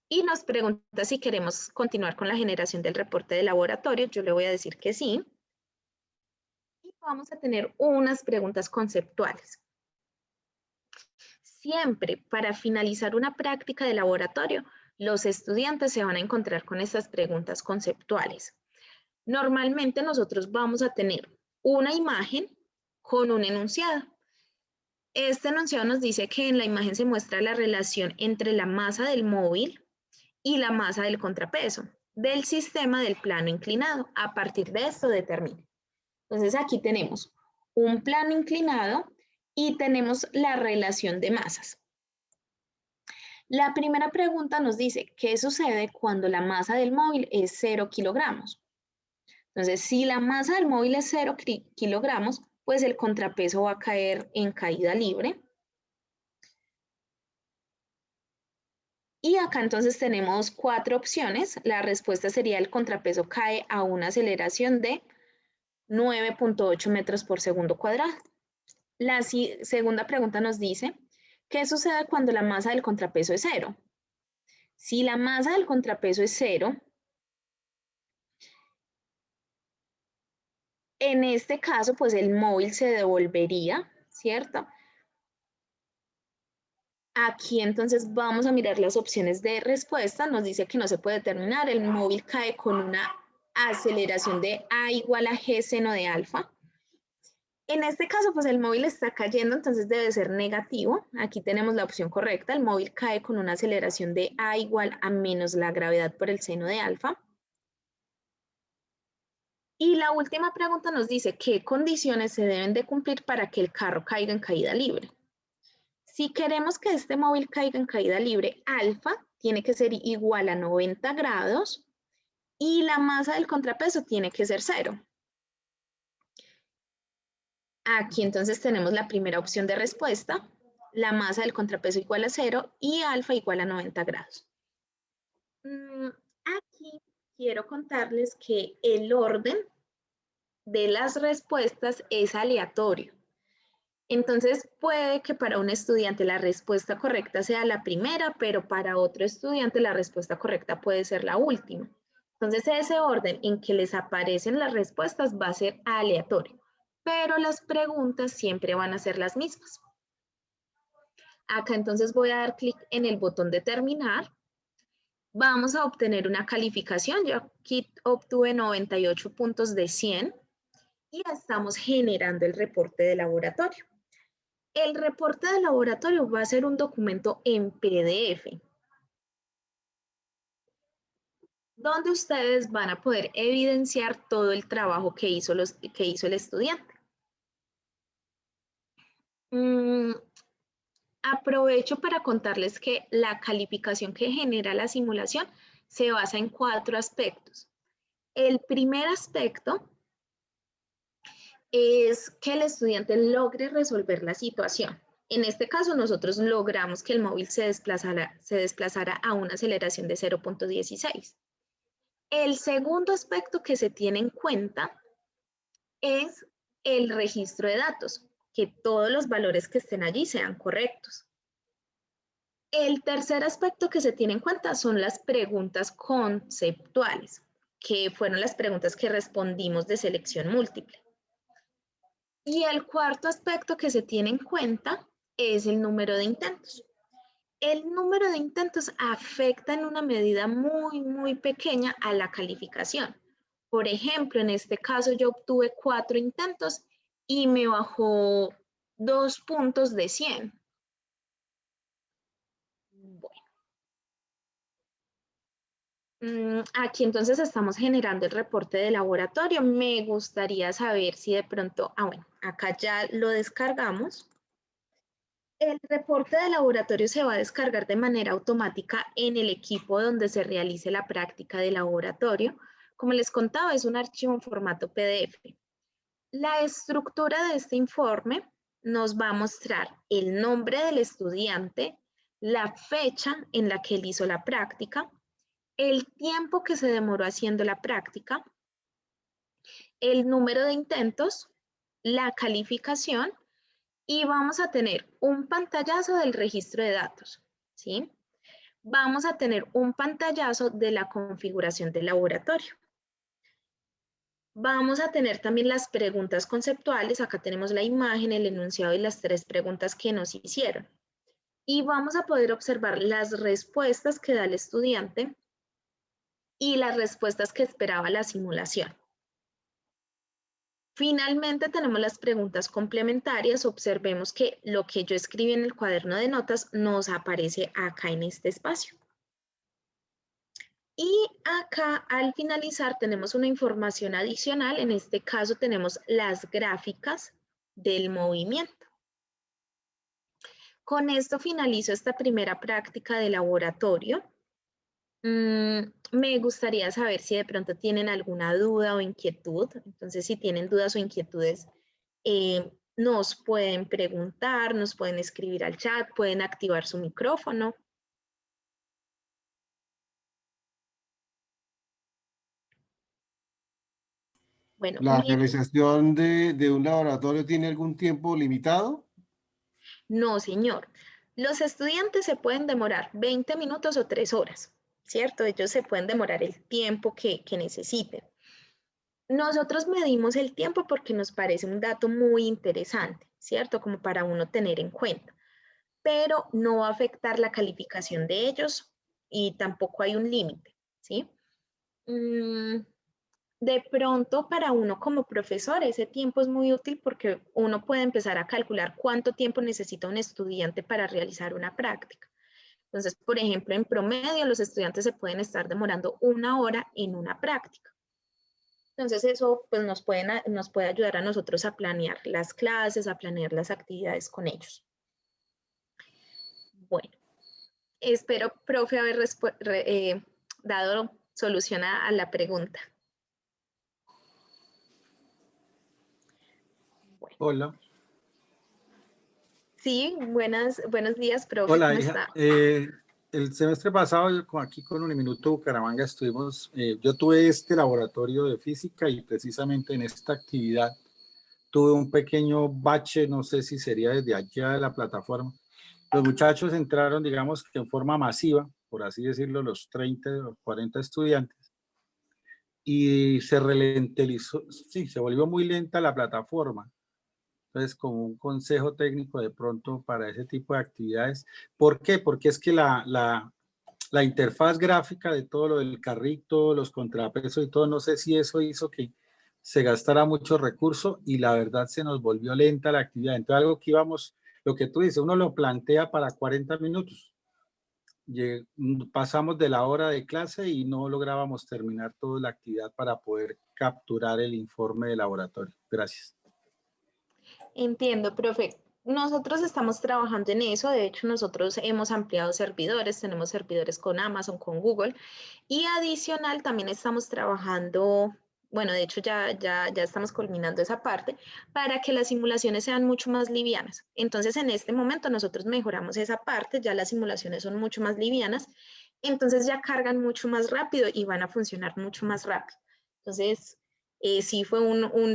S1: y nos pregunta si queremos continuar con la generación del reporte de laboratorio. Yo le voy a decir que sí. Y vamos a tener unas preguntas conceptuales. Siempre para finalizar una práctica de laboratorio, los estudiantes se van a encontrar con estas preguntas conceptuales. Normalmente nosotros vamos a tener una imagen con un enunciado. Este enunciado nos dice que en la imagen se muestra la relación entre la masa del móvil y la masa del contrapeso del sistema del plano inclinado. A partir de esto determina. Entonces aquí tenemos un plano inclinado y tenemos la relación de masas. La primera pregunta nos dice, ¿qué sucede cuando la masa del móvil es 0 kilogramos? Entonces, si la masa del móvil es 0 kilogramos, pues el contrapeso va a caer en caída libre. Y acá entonces tenemos 4 opciones. La respuesta sería el contrapeso cae a una aceleración de 9.8 metros por segundo cuadrado. La segunda pregunta nos dice, ¿qué sucede cuando la masa del contrapeso es 0? Si la masa del contrapeso es 0, en este caso, pues el móvil se devolvería, ¿cierto? Aquí entonces vamos a mirar las opciones de respuesta. Nos dice que no se puede determinar. El móvil cae con una aceleración de A igual a G seno de alfa. En este caso, pues el móvil está cayendo, entonces debe ser negativo. Aquí tenemos la opción correcta. El móvil cae con una aceleración de A igual a menos la gravedad por el seno de alfa. Y la última pregunta nos dice, ¿qué condiciones se deben de cumplir para que el carro caiga en caída libre? Si queremos que este móvil caiga en caída libre, alfa tiene que ser igual a 90 grados y la masa del contrapeso tiene que ser 0. Aquí entonces tenemos la primera opción de respuesta, la masa del contrapeso igual a 0 y alfa igual a 90 grados. Aquí quiero contarles que el orden de las respuestas es aleatorio. Entonces puede que para un estudiante la respuesta correcta sea la primera, pero para otro estudiante la respuesta correcta puede ser la última. Entonces ese orden en que les aparecen las respuestas va a ser aleatorio, pero las preguntas siempre van a ser las mismas. Acá entonces voy a dar clic en el botón de terminar. Vamos a obtener una calificación. Yo aquí obtuve 98 puntos de 100 y estamos generando el reporte de laboratorio. El reporte de laboratorio va a ser un documento en PDF, donde ustedes van a poder evidenciar todo el trabajo que hizo el estudiante. Aprovecho para contarles que la calificación que genera la simulación se basa en 4 aspectos. El primer aspecto es que el estudiante logre resolver la situación. En este caso, nosotros logramos que el móvil se desplazara a una aceleración de 0.16. El segundo aspecto que se tiene en cuenta es el registro de datos, que todos los valores que estén allí sean correctos. El tercer aspecto que se tiene en cuenta son las preguntas conceptuales, que fueron las preguntas que respondimos de selección múltiple. Y el cuarto aspecto que se tiene en cuenta es el número de intentos. El número de intentos afecta en una medida muy pequeña a la calificación. Por ejemplo, en este caso yo obtuve 4 intentos y me bajó 2 puntos de 100. Aquí entonces estamos generando el reporte de laboratorio. Me gustaría saber si de pronto, bueno, acá ya lo descargamos. El reporte de laboratorio se va a descargar de manera automática en el equipo donde se realice la práctica de laboratorio. Como les contaba, es un archivo en formato PDF. La estructura de este informe nos va a mostrar el nombre del estudiante, la fecha en la que él hizo la práctica, el tiempo que se demoró haciendo la práctica, el número de intentos, la calificación y vamos a tener un pantallazo del registro de datos, ¿sí? Vamos a tener un pantallazo de la configuración del laboratorio. Vamos a tener también las preguntas conceptuales. Acá tenemos la imagen, el enunciado y las 3 preguntas que nos hicieron. Y vamos a poder observar las respuestas que da el estudiante y las respuestas que esperaba la simulación. Finalmente tenemos las preguntas complementarias. Observemos que lo que yo escribí en el cuaderno de notas nos aparece acá en este espacio. Y acá al finalizar tenemos una información adicional. En este caso tenemos las gráficas del movimiento. Con esto finalizo esta primera práctica de laboratorio. Me gustaría saber si de pronto tienen alguna duda o inquietud. Entonces, si tienen dudas o inquietudes, nos pueden preguntar, nos pueden escribir al chat, pueden activar su micrófono. Bueno,
S2: ¿La realización de un laboratorio tiene algún tiempo limitado?
S1: no, señor. Los estudiantes se pueden demorar 20 minutos o 3 horas, ¿cierto? Ellos se pueden demorar el tiempo que necesiten. Nosotros medimos el tiempo porque nos parece un dato muy interesante, ¿cierto? Como para uno tener en cuenta, pero no va a afectar la calificación de ellos y tampoco hay un límite, ¿sí? De pronto para uno como profesor ese tiempo es muy útil porque uno puede empezar a calcular cuánto tiempo necesita un estudiante para realizar una práctica. Entonces, por ejemplo, en promedio los estudiantes se pueden estar demorando 1 hora en una práctica. Entonces eso pues nos puede ayudar a nosotros a planear las clases, a planear las actividades con ellos. Bueno, espero, profe, haber dado solución a la pregunta. Bueno.
S3: Hola.
S1: Sí, buenos días, profe,
S3: Hola,
S1: ¿cómo
S3: hija.
S1: está?
S3: El semestre pasado, aquí con Uniminuto Bucaramanga, estuvimos, yo tuve este laboratorio de física y precisamente en esta actividad tuve un pequeño bache, no sé si sería desde allá de la plataforma. Los muchachos entraron, digamos, que en forma masiva, por así decirlo, los 30 o 40 estudiantes, y se ralentizó, sí, se volvió muy lenta la plataforma. Entonces, como un consejo técnico de pronto para ese tipo de actividades. ¿Por qué? Porque es que la interfaz gráfica de todo lo del carrito, los contrapesos y todo, no sé si eso hizo que se gastara mucho recurso y la verdad se nos volvió lenta la actividad. Entonces, algo que íbamos, lo que tú dices, uno lo plantea para 40 minutos. Pasamos de la hora de clase y no lográbamos terminar toda la actividad para poder capturar el informe de laboratorio. Gracias.
S1: Entiendo, profe. Nosotros estamos trabajando en eso. De hecho, nosotros hemos ampliado servidores, tenemos servidores con Amazon, con Google. Y adicional, también estamos trabajando, bueno, de hecho ya estamos culminando esa parte, para que las simulaciones sean mucho más livianas. Entonces, en este momento nosotros mejoramos esa parte, ya las simulaciones son mucho más livianas, entonces ya cargan mucho más rápido y van a funcionar mucho más rápido. Entonces, sí fue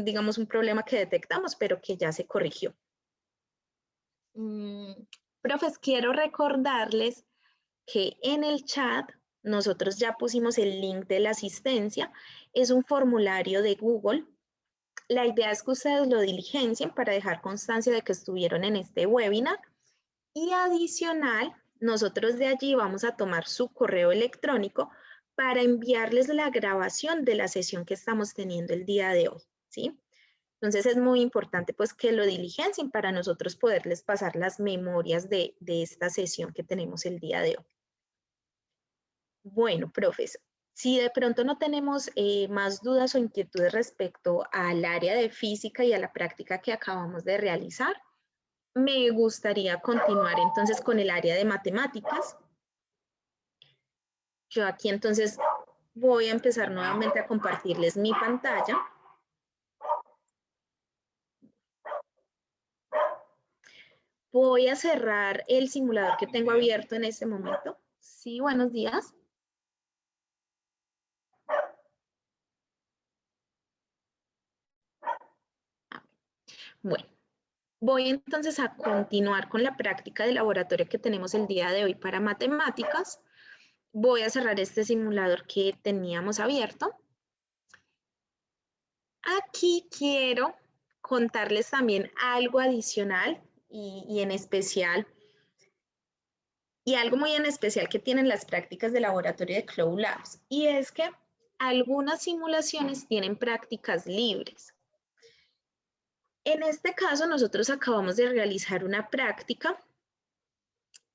S1: digamos, un problema que detectamos, pero que ya se corrigió. Profes, quiero recordarles que en el chat nosotros ya pusimos el link de la asistencia. Es un formulario de Google. La idea es que ustedes lo diligencien para dejar constancia de que estuvieron en este webinar. Y adicional, nosotros de allí vamos a tomar su correo electrónico para enviarles la grabación de la sesión que estamos teniendo el día de hoy, ¿sí? Entonces es muy importante pues que lo diligencien para nosotros poderles pasar las memorias de esta sesión que tenemos el día de hoy. Bueno, profes, si de pronto no tenemos más dudas o inquietudes respecto al área de física y a la práctica que acabamos de realizar, me gustaría continuar entonces con el área de matemáticas. Yo aquí entonces voy a empezar nuevamente a compartirles mi pantalla. Voy a cerrar el simulador que tengo abierto en este momento. Sí, buenos días. Bueno, voy entonces a continuar con la práctica de laboratorio que tenemos el día de hoy para matemáticas. Voy a cerrar este simulador que teníamos abierto. Aquí quiero contarles también algo adicional y en especial, y algo muy en especial que tienen las prácticas de laboratorio de Cloud Labs, y es que algunas simulaciones tienen prácticas libres. En este caso, nosotros acabamos de realizar una práctica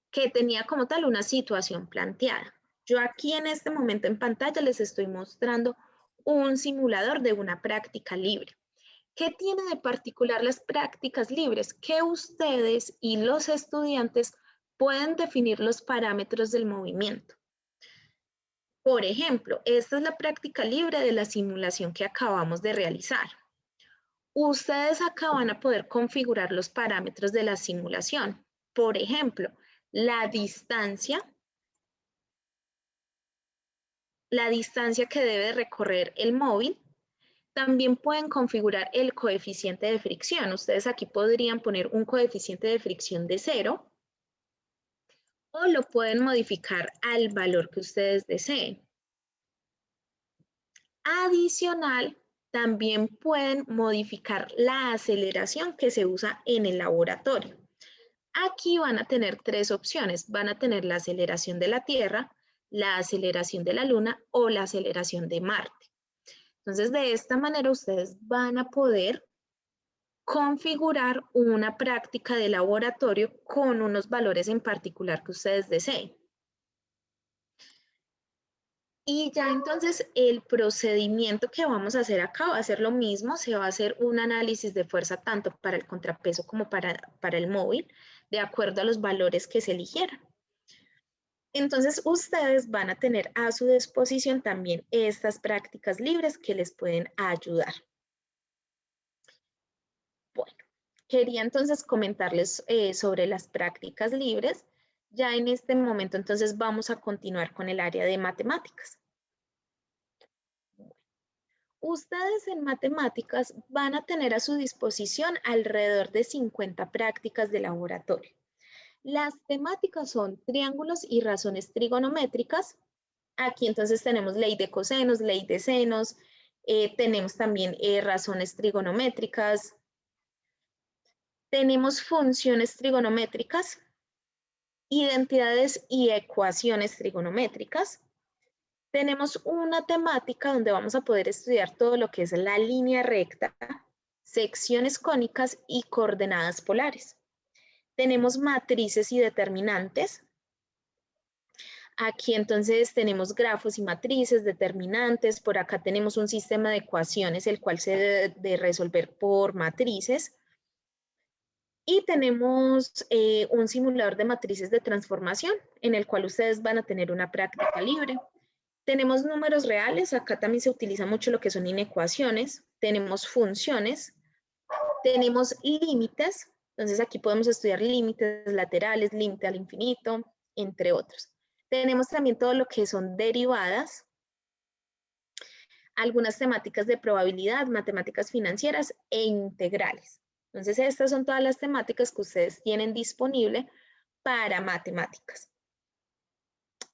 S1: que tenía como tal una situación planteada. Yo aquí en este momento en pantalla les estoy mostrando un simulador de una práctica libre. ¿Qué tiene de particular las prácticas libres? Que ustedes y los estudiantes pueden definir los parámetros del movimiento. Por ejemplo, esta es la práctica libre de la simulación que acabamos de realizar. Ustedes acá van a poder configurar los parámetros de la simulación. Por ejemplo, la distancia que debe recorrer el móvil. También pueden configurar el coeficiente de fricción. Ustedes aquí podrían poner un coeficiente de fricción de 0 o lo pueden modificar al valor que ustedes deseen. Adicional, también pueden modificar la aceleración que se usa en el laboratorio. Aquí van a tener tres opciones. Van a tener la aceleración de la Tierra, la aceleración de la Luna o la aceleración de Marte. Entonces, de esta manera ustedes van a poder configurar una práctica de laboratorio con unos valores en particular que ustedes deseen. Y ya entonces el procedimiento que vamos a hacer acá va a ser lo mismo, se va a hacer un análisis de fuerza tanto para el contrapeso como para el móvil, de acuerdo a los valores que se eligieran. Entonces ustedes van a tener a su disposición también estas prácticas libres que les pueden ayudar. Bueno, quería entonces comentarles sobre las prácticas libres. Ya en este momento entonces vamos a continuar con el área de matemáticas. Ustedes en matemáticas van a tener a su disposición alrededor de 50 prácticas de laboratorio. Las temáticas son triángulos y razones trigonométricas. Aquí entonces tenemos ley de cosenos, ley de senos, tenemos también razones trigonométricas, Tenemos funciones trigonométricas, identidades y ecuaciones trigonométricas. Tenemos una temática donde vamos a poder estudiar todo lo que es la línea recta, secciones cónicas y coordenadas polares. Tenemos matrices y determinantes. Aquí entonces tenemos grafos y matrices, determinantes. Por acá tenemos un sistema de ecuaciones, el cual se debe de resolver por matrices. Y tenemos un simulador de matrices de transformación, en el cual ustedes van a tener una práctica libre. Tenemos números reales, acá también se utiliza mucho lo que son inecuaciones. Tenemos funciones, tenemos límites, entonces aquí podemos estudiar límites laterales, límite al infinito, entre otros. Tenemos también todo lo que son derivadas, algunas temáticas de probabilidad, matemáticas financieras e integrales. Entonces, estas son todas las temáticas que ustedes tienen disponible para matemáticas.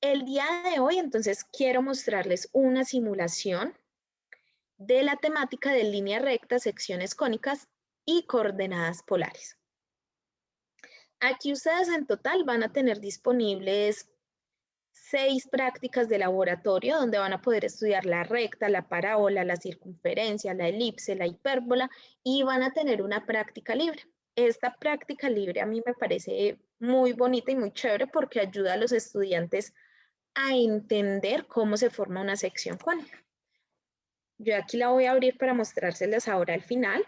S1: El día de hoy, entonces, quiero mostrarles una simulación de la temática de línea recta, secciones cónicas y coordenadas polares. Aquí ustedes en total van a tener disponibles 6 prácticas de laboratorio donde van a poder estudiar la recta, la parábola, la circunferencia, la elipse, la hipérbola y van a tener una práctica libre. Esta práctica libre a mí me parece muy bonita y muy chévere porque ayuda a los estudiantes a entender cómo se forma una sección cónica. Yo aquí la voy a abrir para mostrárselas ahora al final.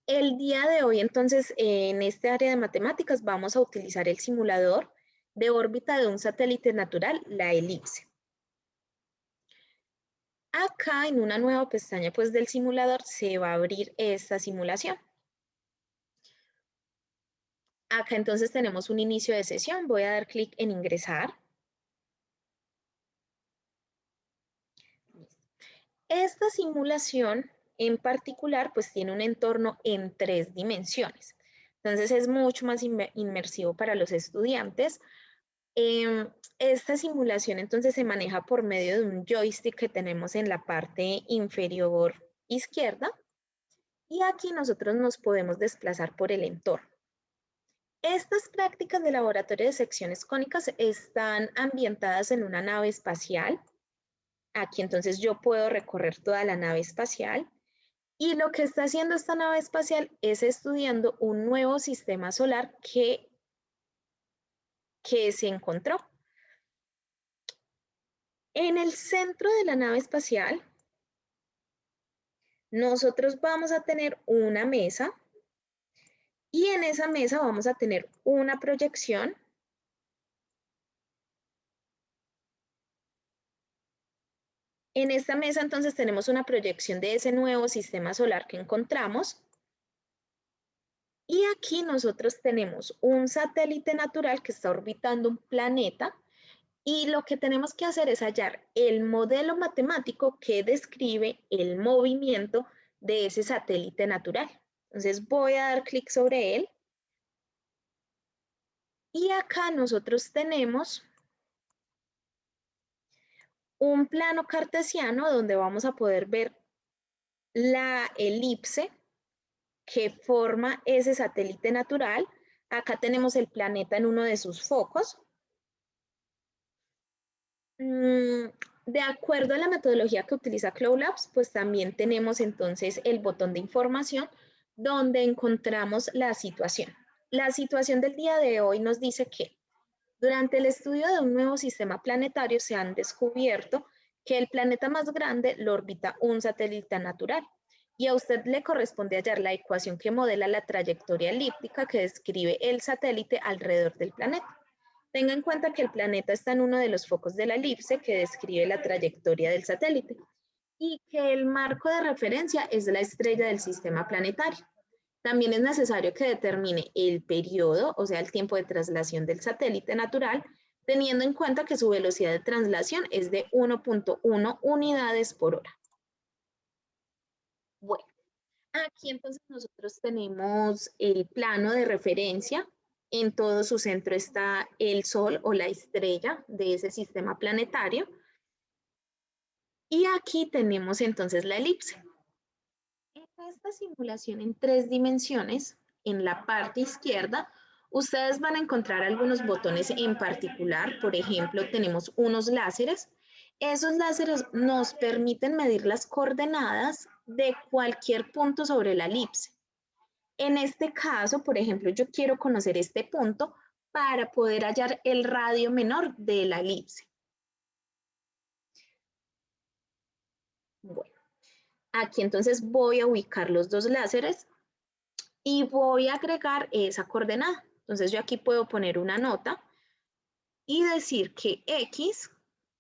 S1: El día de hoy, entonces, en este área de matemáticas vamos a utilizar el simulador de órbita de un satélite natural, la elipse. Acá en una nueva pestaña pues, del simulador se va a abrir esta simulación. Acá entonces tenemos un inicio de sesión. Voy a dar clic en ingresar. Esta simulación en particular pues tiene un entorno en 3 dimensiones. Entonces es mucho más inmersivo para los estudiantes. Esta simulación entonces se maneja por medio de un joystick que tenemos en la parte inferior izquierda y aquí nosotros nos podemos desplazar por el entorno. Estas prácticas de laboratorio de secciones cónicas están ambientadas en una nave espacial. Aquí entonces yo puedo recorrer toda la nave espacial y lo que está haciendo esta nave espacial es estudiando un nuevo sistema solar que se encontró. En el centro de la nave espacial, nosotros vamos a tener una mesa y en esa mesa vamos a tener una proyección. En esta mesa entonces tenemos una proyección de ese nuevo sistema solar que encontramos. Y aquí nosotros tenemos un satélite natural que está orbitando un planeta y lo que tenemos que hacer es hallar el modelo matemático que describe el movimiento de ese satélite natural. Entonces voy a dar clic sobre él. Y acá nosotros tenemos un plano cartesiano donde vamos a poder ver la elipse que forma ese satélite natural. Acá tenemos el planeta en uno de sus focos. De acuerdo a la metodología que utiliza Cloud Labs, pues también tenemos entonces el botón de información donde encontramos la situación. La situación del día de hoy nos dice que durante el estudio de un nuevo sistema planetario se han descubierto que el planeta más grande lo orbita un satélite natural y a usted le corresponde hallar la ecuación que modela la trayectoria elíptica que describe el satélite alrededor del planeta. Tenga en cuenta que el planeta está en uno de los focos de la elipse que describe la trayectoria del satélite y que el marco de referencia es la estrella del sistema planetario. También es necesario que determine el periodo, o sea, el tiempo de traslación del satélite natural, teniendo en cuenta que su velocidad de traslación es de 1.1 unidades por hora. Bueno, aquí entonces nosotros tenemos el plano de referencia. En todo su centro está el Sol o la estrella de ese sistema planetario. Y aquí tenemos entonces la elipse. Esta esta simulación en 3 dimensiones, en la parte izquierda, ustedes van a encontrar algunos botones en particular. Por ejemplo, tenemos unos láseres. Esos láseres nos permiten medir las coordenadas de cualquier punto sobre la elipse. En este caso, por ejemplo, yo quiero conocer este punto para poder hallar el radio menor de la elipse. Bueno, aquí entonces voy a ubicar los 2 láseres y voy a agregar esa coordenada. Entonces yo aquí puedo poner una nota y decir que X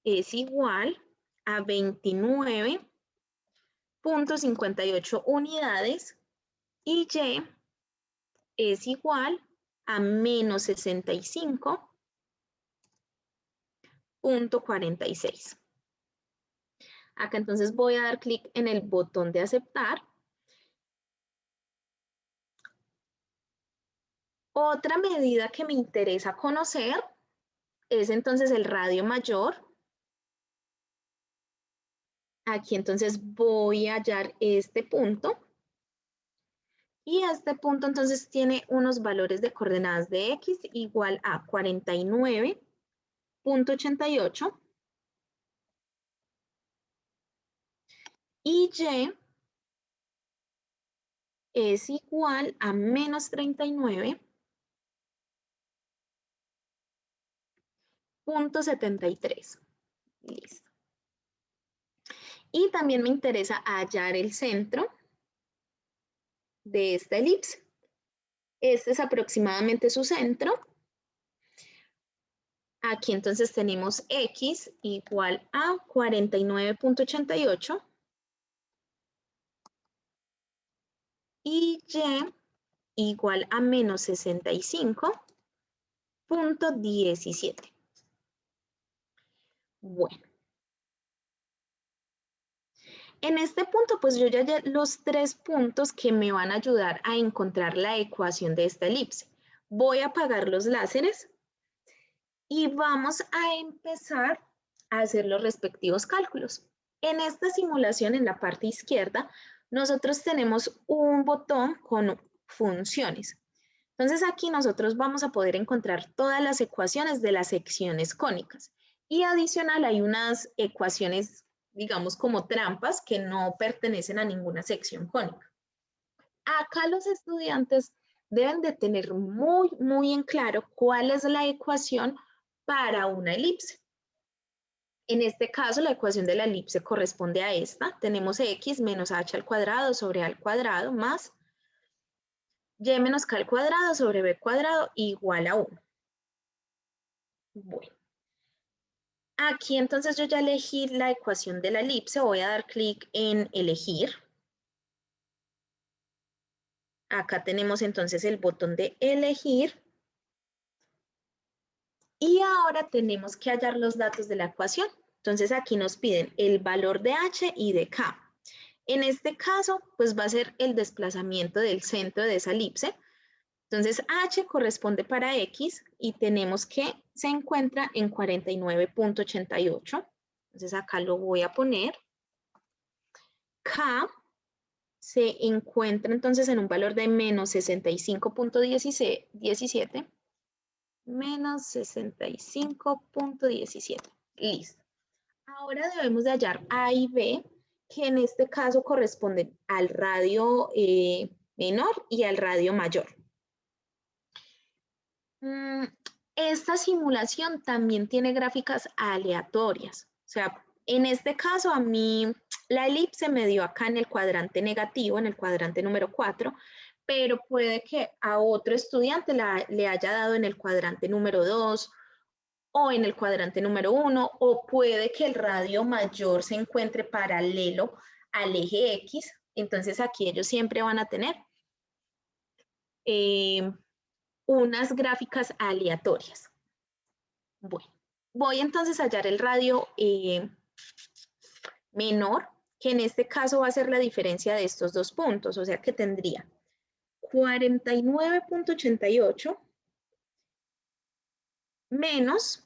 S1: es igual a 29.58 unidades y Y es igual a menos 65.46. Acá entonces voy a dar clic en el botón de aceptar. Otra medida que me interesa conocer es entonces el radio mayor. Aquí entonces voy a hallar este punto. Y este punto entonces tiene unos valores de coordenadas de X igual a 49.88 y Y es igual a menos 39.73. Listo. Y también me interesa hallar el centro de esta elipse. Este es aproximadamente su centro. Aquí entonces tenemos X igual a 49.88 y Y igual a menos 65.17. Bueno. En este punto, pues yo ya hallé los 3 puntos que me van a ayudar a encontrar la ecuación de esta elipse. Voy a apagar los láseres y vamos a empezar a hacer los respectivos cálculos. En esta simulación, en la parte izquierda, nosotros tenemos un botón con funciones. Entonces aquí nosotros vamos a poder encontrar todas las ecuaciones de las secciones cónicas. Y adicional hay unas ecuaciones, digamos, como trampas que no pertenecen a ninguna sección cónica. Acá los estudiantes deben de tener muy en claro cuál es la ecuación para una elipse. En este caso, la ecuación de la elipse corresponde a esta. Tenemos x menos h al cuadrado sobre a al cuadrado más y menos k al cuadrado sobre b cuadrado igual a 1. Bueno. Aquí entonces yo ya elegí la ecuación de la elipse. Voy a dar clic en elegir. Acá tenemos entonces el botón de elegir. Y ahora tenemos que hallar los datos de la ecuación. Entonces aquí nos piden el valor de h y de k. En este caso, pues va a ser el desplazamiento del centro de esa elipse. Entonces h corresponde para x y tenemos que se encuentra en 49.88. Entonces acá lo voy a poner. K se encuentra entonces en un valor de menos 65.17. Menos 65.17. Listo. Ahora debemos de hallar A y B, que en este caso corresponden al radio menor y al radio mayor. Esta simulación también tiene gráficas aleatorias. O sea, en este caso a mí la elipse me dio acá en el cuadrante negativo, en el cuadrante número 4, pero puede que a otro estudiante le haya dado en el cuadrante número 2 o en el cuadrante número 1, o puede que el radio mayor se encuentre paralelo al eje X. Entonces aquí ellos siempre van a tener unas gráficas aleatorias. Bueno, voy entonces a hallar el radio menor, que en este caso va a ser la diferencia de estos dos puntos, o sea que tendría 49.88 menos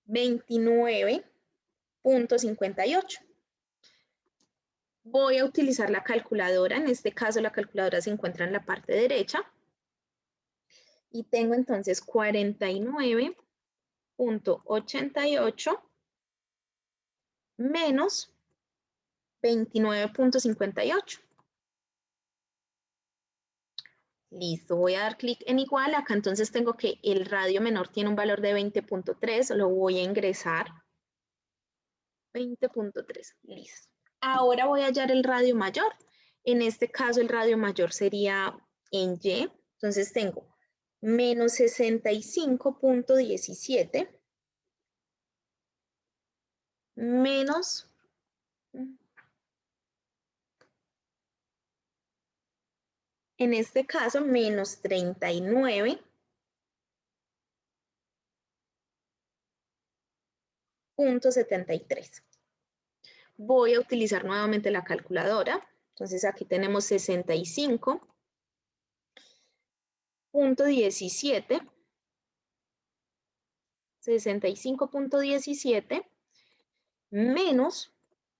S1: 29.58. Voy a utilizar la calculadora. En este caso, la calculadora se encuentra en la parte derecha. Y tengo entonces 49.88 menos 29.58. Listo, voy a dar clic en igual. Acá entonces tengo que el radio menor tiene un valor de 20.3, lo voy a ingresar. 20.3, listo. Ahora voy a hallar el radio mayor. En este caso el radio mayor sería en Y. Entonces tengo menos 65.17 menos en este caso, menos 39.73. Voy a utilizar nuevamente la calculadora. Entonces aquí tenemos 65.17. 65.17 menos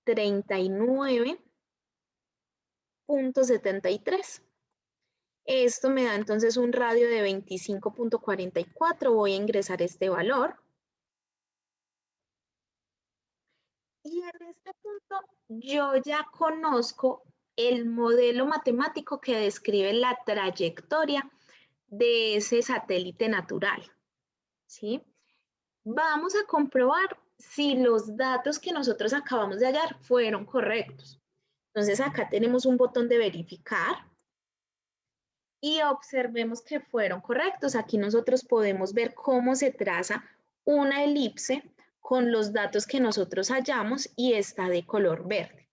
S1: 39.73. Esto me da entonces un radio de 25.44. Voy a ingresar este valor. Y en este punto yo ya conozco el modelo matemático que describe la trayectoria de ese satélite natural, ¿sí? Vamos a comprobar si los datos que nosotros acabamos de hallar fueron correctos. Entonces acá tenemos un botón de verificar y observemos que fueron correctos. Aquí nosotros podemos ver cómo se traza una elipse con los datos que nosotros hallamos y está de color verde.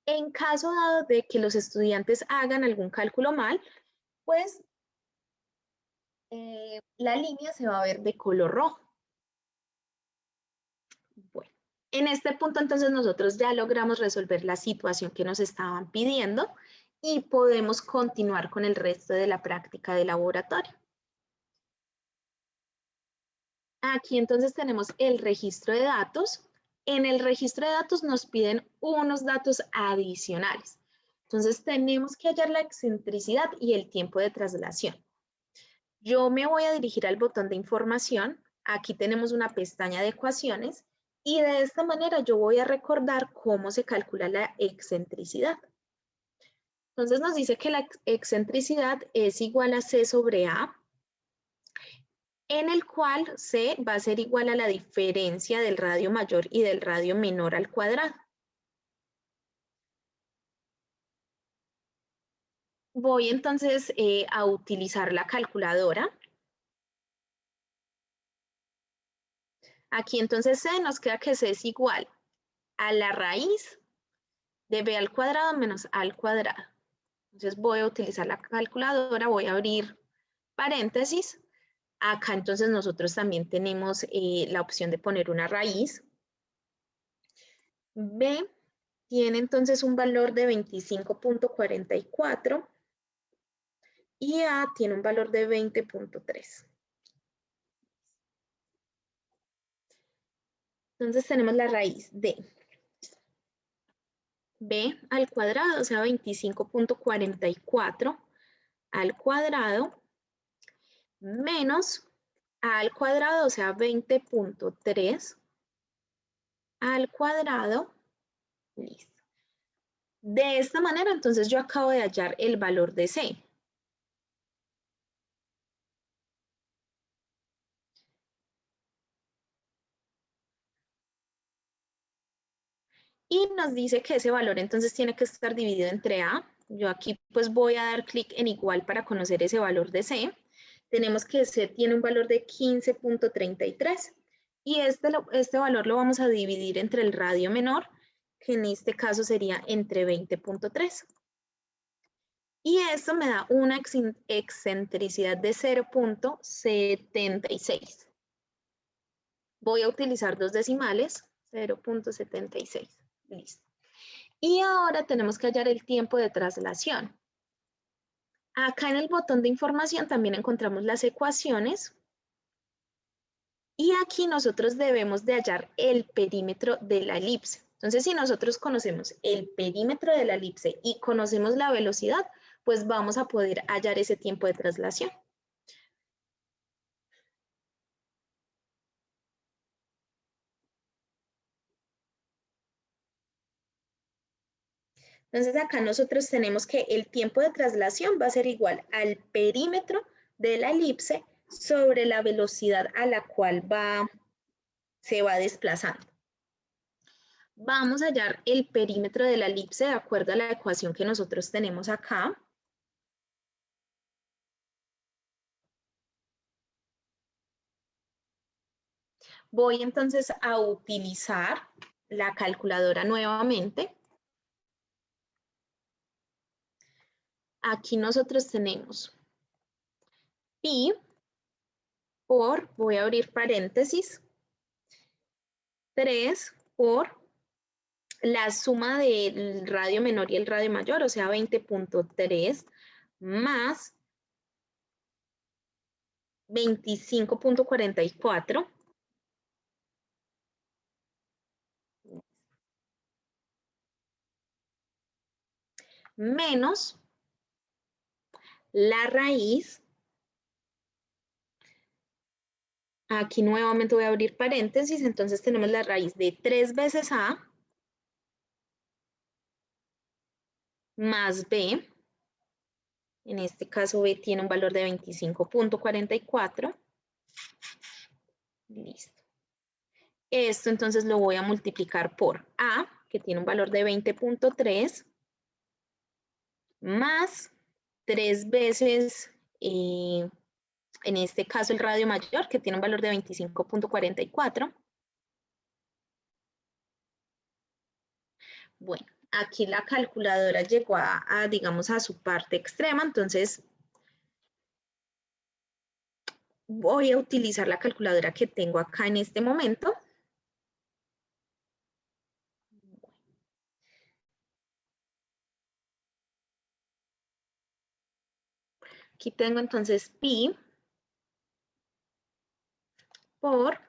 S1: En caso dado de que los estudiantes hagan algún cálculo mal, pues la línea se va a ver de color rojo. Bueno, en este punto entonces nosotros ya logramos resolver la situación que nos estaban pidiendo y podemos continuar con el resto de la práctica de laboratorio. Aquí entonces tenemos el registro de datos. En el registro de datos nos piden unos datos adicionales. Entonces tenemos que hallar la excentricidad y el tiempo de traslación. Yo me voy a dirigir al botón de información. Aquí tenemos una pestaña de ecuaciones y de esta manera yo voy a recordar cómo se calcula la excentricidad. Entonces nos dice que la excentricidad es igual a C sobre A, en el cual C va a ser igual a la diferencia del radio mayor y del radio menor al cuadrado. Voy entonces a utilizar la calculadora. Aquí entonces C nos queda que C es igual a la raíz de B al cuadrado menos A al cuadrado. Entonces voy a utilizar la calculadora, voy a abrir paréntesis. Acá entonces nosotros también tenemos la opción de poner una raíz. B tiene entonces un valor de 25.44 y A tiene un valor de 20.3. Entonces tenemos la raíz de B al cuadrado, o sea, 25.44 al cuadrado, menos A al cuadrado, o sea, 20.3 al cuadrado. Listo. De esta manera, entonces yo acabo de hallar el valor de C. Y nos dice que ese valor entonces tiene que estar dividido entre A. Yo aquí pues voy a dar clic en igual para conocer ese valor de C. Tenemos que C tiene un valor de 15.33 y este valor lo vamos a dividir entre el radio menor, que en este caso sería entre 20.3. Y esto me da una excentricidad de 0.76. Voy a utilizar dos decimales, 0.76. Listo. Y ahora tenemos que hallar el tiempo de traslación. Acá en el botón de información también encontramos las ecuaciones. Y aquí nosotros debemos de hallar el perímetro de la elipse. Entonces, si nosotros conocemos el perímetro de la elipse y conocemos la velocidad, pues vamos a poder hallar ese tiempo de traslación. Entonces, acá nosotros tenemos que el tiempo de traslación va a ser igual al perímetro de la elipse sobre la velocidad a la cual se va desplazando. Vamos a hallar el perímetro de la elipse de acuerdo a la ecuación que nosotros tenemos acá. Voy entonces a utilizar la calculadora nuevamente. Aquí nosotros tenemos pi por, voy a abrir paréntesis, 3 por la suma del radio menor y el radio mayor, o sea, 20.3 más 25.44 menos la raíz, aquí nuevamente voy a abrir paréntesis, entonces tenemos la raíz de 3 veces a más b, en este caso b tiene un valor de 25.44, listo. Esto entonces lo voy a multiplicar por a, que tiene un valor de 20.3, más 3 veces, en este caso el radio mayor, que tiene un valor de 25.44. Bueno, aquí la calculadora llegó digamos, a su parte extrema, entonces voy a utilizar la calculadora que tengo acá en este momento. Aquí tengo entonces pi por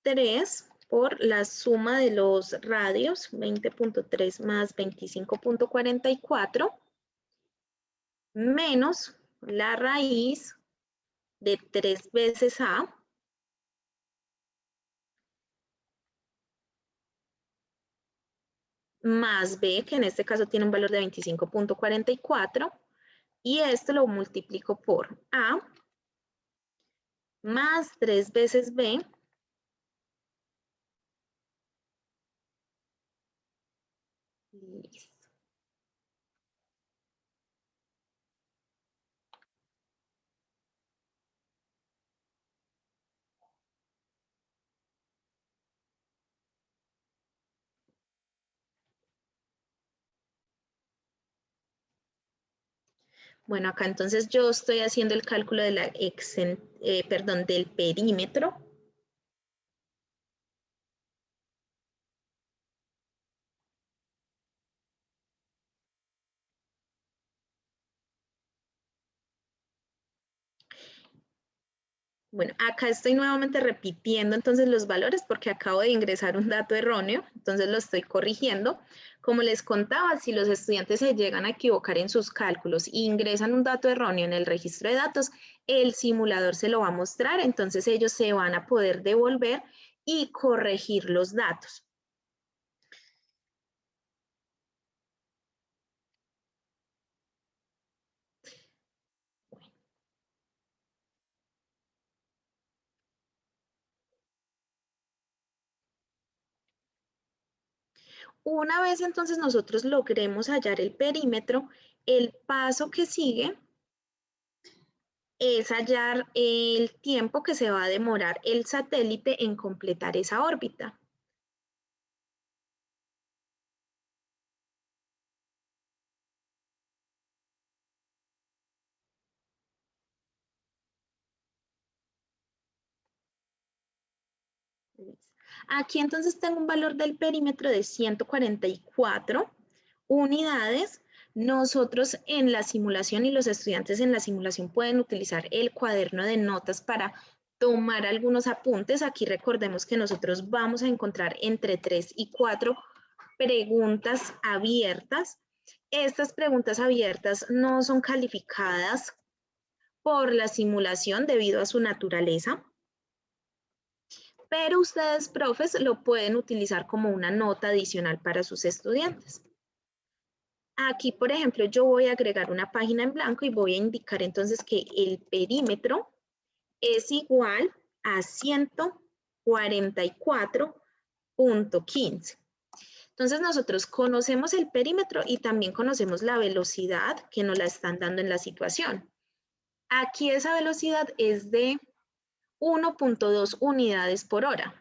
S1: 3 por la suma de los radios, 20.3 más 25.44, menos la raíz de 3 veces a más b, que en este caso tiene un valor de 25.44, y esto lo multiplico por a más 3 veces b listo. Bueno, acá entonces yo estoy haciendo el cálculo de del perímetro. Bueno, acá estoy nuevamente repitiendo entonces los valores porque acabo de ingresar un dato erróneo, entonces lo estoy corrigiendo. Como les contaba, si los estudiantes se llegan a equivocar en sus cálculos e ingresan un dato erróneo en el registro de datos, el simulador se lo va a mostrar, entonces ellos se van a poder devolver y corregir los datos. Una vez entonces nosotros logremos hallar el perímetro, el paso que sigue es hallar el tiempo que se va a demorar el satélite en completar esa órbita. Aquí entonces tengo un valor del perímetro de 144 unidades. Nosotros en la simulación y los estudiantes en la simulación pueden utilizar el cuaderno de notas para tomar algunos apuntes. Aquí recordemos que nosotros vamos a encontrar entre 3 y 4 preguntas abiertas. Estas preguntas abiertas no son calificadas por la simulación debido a su naturaleza, pero ustedes, profes, lo pueden utilizar como una nota adicional para sus estudiantes. Aquí, por ejemplo, yo voy a agregar una página en blanco y voy a indicar entonces que el perímetro es igual a 144.15. Entonces nosotros conocemos el perímetro y también conocemos la velocidad que nos la están dando en la situación. Aquí esa velocidad es de 1.2 unidades por hora.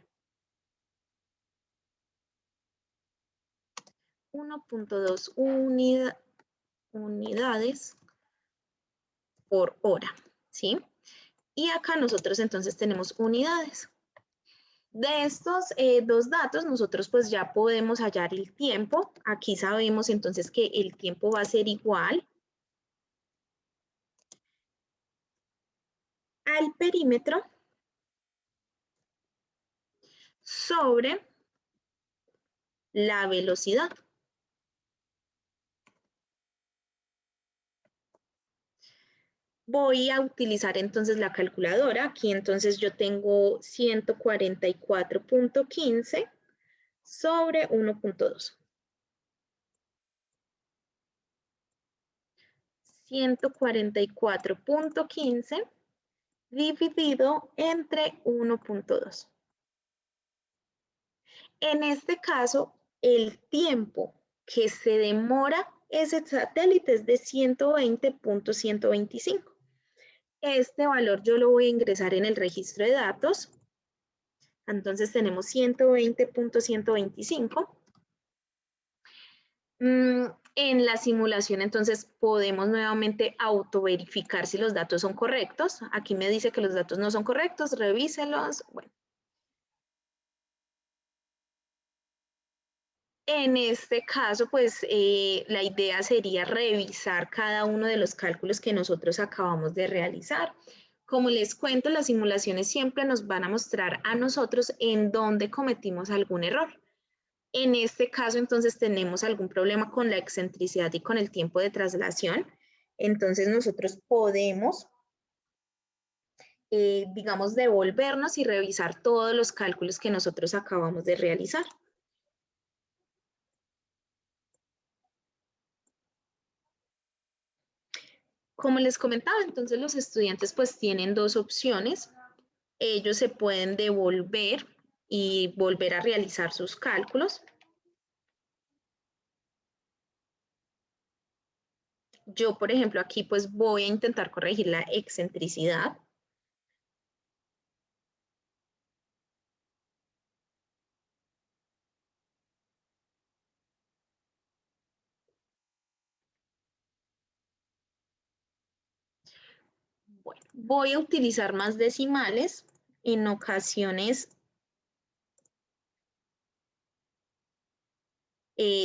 S1: 1.2 unidades por hora, ¿sí? Y acá nosotros entonces tenemos unidades. De estos dos datos, nosotros pues ya podemos hallar el tiempo. Aquí sabemos entonces que el tiempo va a ser igual al perímetro sobre la velocidad. Voy a utilizar entonces la calculadora. Aquí entonces yo tengo 144.15 sobre 1.2. 144.15 dividido entre 1.2. En este caso, el tiempo que se demora ese satélite es de 120.125. Este valor yo lo voy a ingresar en el registro de datos. Entonces tenemos 120.125. En la simulación, entonces, podemos nuevamente autoverificar si los datos son correctos. Aquí me dice que los datos no son correctos, revíselos. Bueno. En este caso, pues, la idea sería revisar cada uno de los cálculos que nosotros acabamos de realizar. Como les cuento, las simulaciones siempre nos van a mostrar a nosotros en dónde cometimos algún error. En este caso, entonces, tenemos algún problema con la excentricidad y con el tiempo de traslación. Entonces, nosotros podemos, digamos, devolvernos y revisar todos los cálculos que nosotros acabamos de realizar. Como les comentaba, entonces, los estudiantes pues tienen dos opciones. Ellos se pueden devolver y volver a realizar sus cálculos. Yo, por ejemplo, aquí pues voy a intentar corregir la excentricidad. Bueno, voy a utilizar más decimales. En ocasiones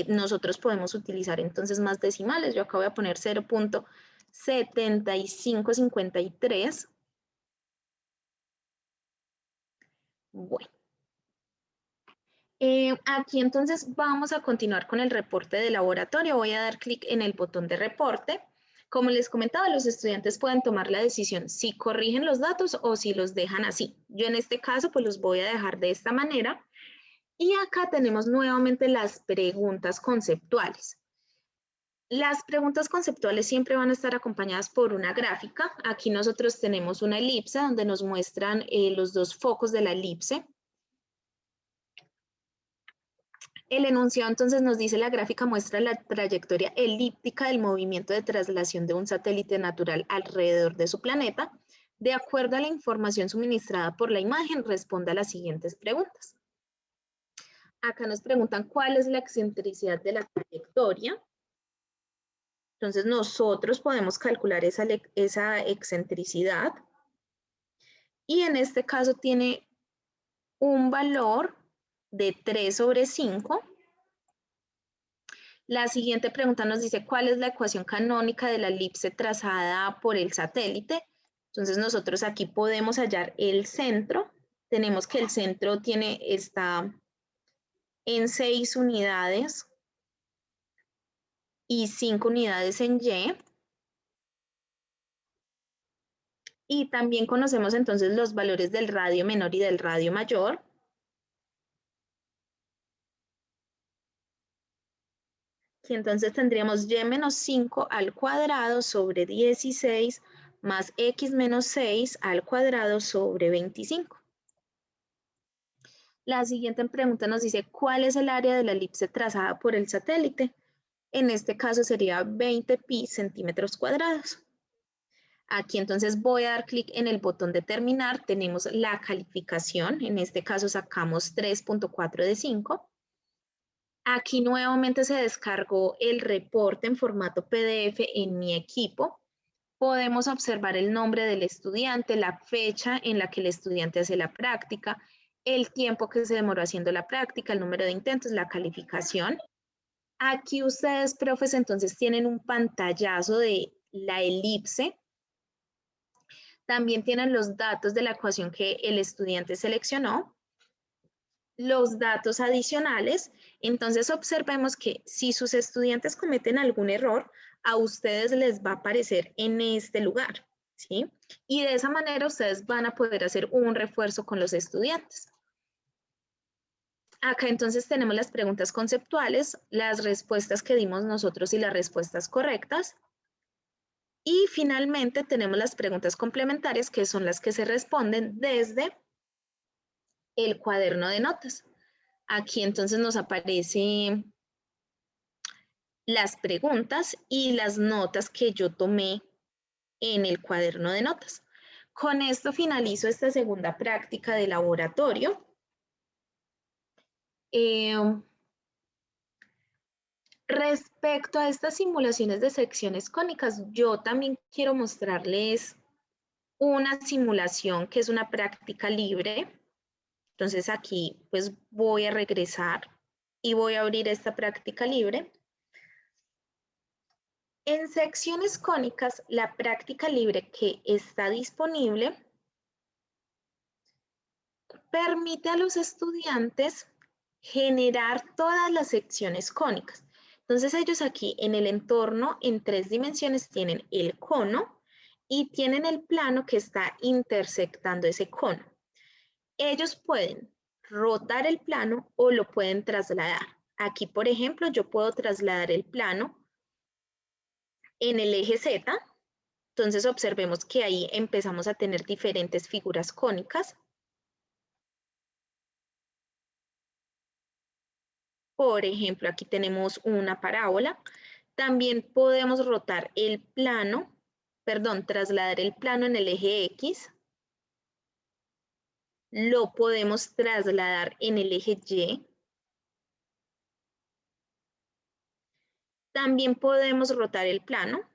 S1: nosotros podemos utilizar entonces más decimales. Yo acá voy a poner 0.7553. Bueno. Aquí entonces vamos a continuar con el reporte de laboratorio. Voy a dar clic en el botón de reporte. Como les comentaba, los estudiantes pueden tomar la decisión si corrigen los datos o si los dejan así. Yo en este caso pues los voy a dejar de esta manera. Y acá tenemos nuevamente las preguntas conceptuales. Las preguntas conceptuales siempre van a estar acompañadas por una gráfica. Aquí nosotros tenemos una elipse donde nos muestran los dos focos de la elipse. El enunciado entonces nos dice: la gráfica muestra la trayectoria elíptica del movimiento de traslación de un satélite natural alrededor de su planeta. De acuerdo a la información suministrada por la imagen, responda a las siguientes preguntas. Acá nos preguntan cuál es la excentricidad de la trayectoria. Entonces nosotros podemos calcular esa excentricidad. Y en este caso tiene un valor de 3 sobre 5. La siguiente pregunta nos dice: ¿cuál es la ecuación canónica de la elipse trazada por el satélite? Entonces nosotros aquí podemos hallar el centro. Tenemos que el centro está en 6 unidades y 5 unidades en Y. Y también conocemos entonces los valores del radio menor y del radio mayor. Y entonces tendríamos y menos 5 al cuadrado sobre 16 más x menos 6 al cuadrado sobre 25. La siguiente pregunta nos dice, ¿cuál es el área de la elipse trazada por el satélite? En este caso sería 20 pi centímetros cuadrados. Aquí entonces voy a dar clic en el botón de terminar. Tenemos la calificación. En este caso sacamos 3.4 de 5. Aquí nuevamente se descargó el reporte en formato PDF en mi equipo. Podemos observar el nombre del estudiante, la fecha en la que el estudiante hace la práctica, el tiempo que se demoró haciendo la práctica, el número de intentos, la calificación. Aquí ustedes, profes, entonces tienen un pantallazo de la elipse. También tienen los datos de la ecuación que el estudiante seleccionó, los datos adicionales. Entonces observemos que si sus estudiantes cometen algún error, a ustedes les va a aparecer en este lugar, ¿sí? Y de esa manera ustedes van a poder hacer un refuerzo con los estudiantes. Acá entonces tenemos las preguntas conceptuales, las respuestas que dimos nosotros y las respuestas correctas. Y finalmente tenemos las preguntas complementarias, que son las que se responden desde el cuaderno de notas. Aquí entonces nos aparecen las preguntas y las notas que yo tomé en el cuaderno de notas. Con esto finalizo esta segunda práctica de laboratorio. Respecto a estas simulaciones de secciones cónicas, yo también quiero mostrarles una simulación que es una práctica libre. Entonces aquí pues voy a regresar y voy a abrir esta práctica libre. En secciones cónicas, la práctica libre que está disponible permite a los estudiantes generar todas las secciones cónicas. Entonces ellos aquí en el entorno en 3 dimensiones tienen el cono y tienen el plano que está intersectando ese cono. Ellos pueden rotar el plano o lo pueden trasladar. Aquí, por ejemplo, yo puedo trasladar el plano en el eje Z. Entonces observemos que ahí empezamos a tener diferentes figuras cónicas. Por ejemplo, aquí tenemos una parábola. También podemos rotar el plano, trasladar el plano en el eje X. Lo podemos trasladar en el eje Y. También podemos rotar el plano.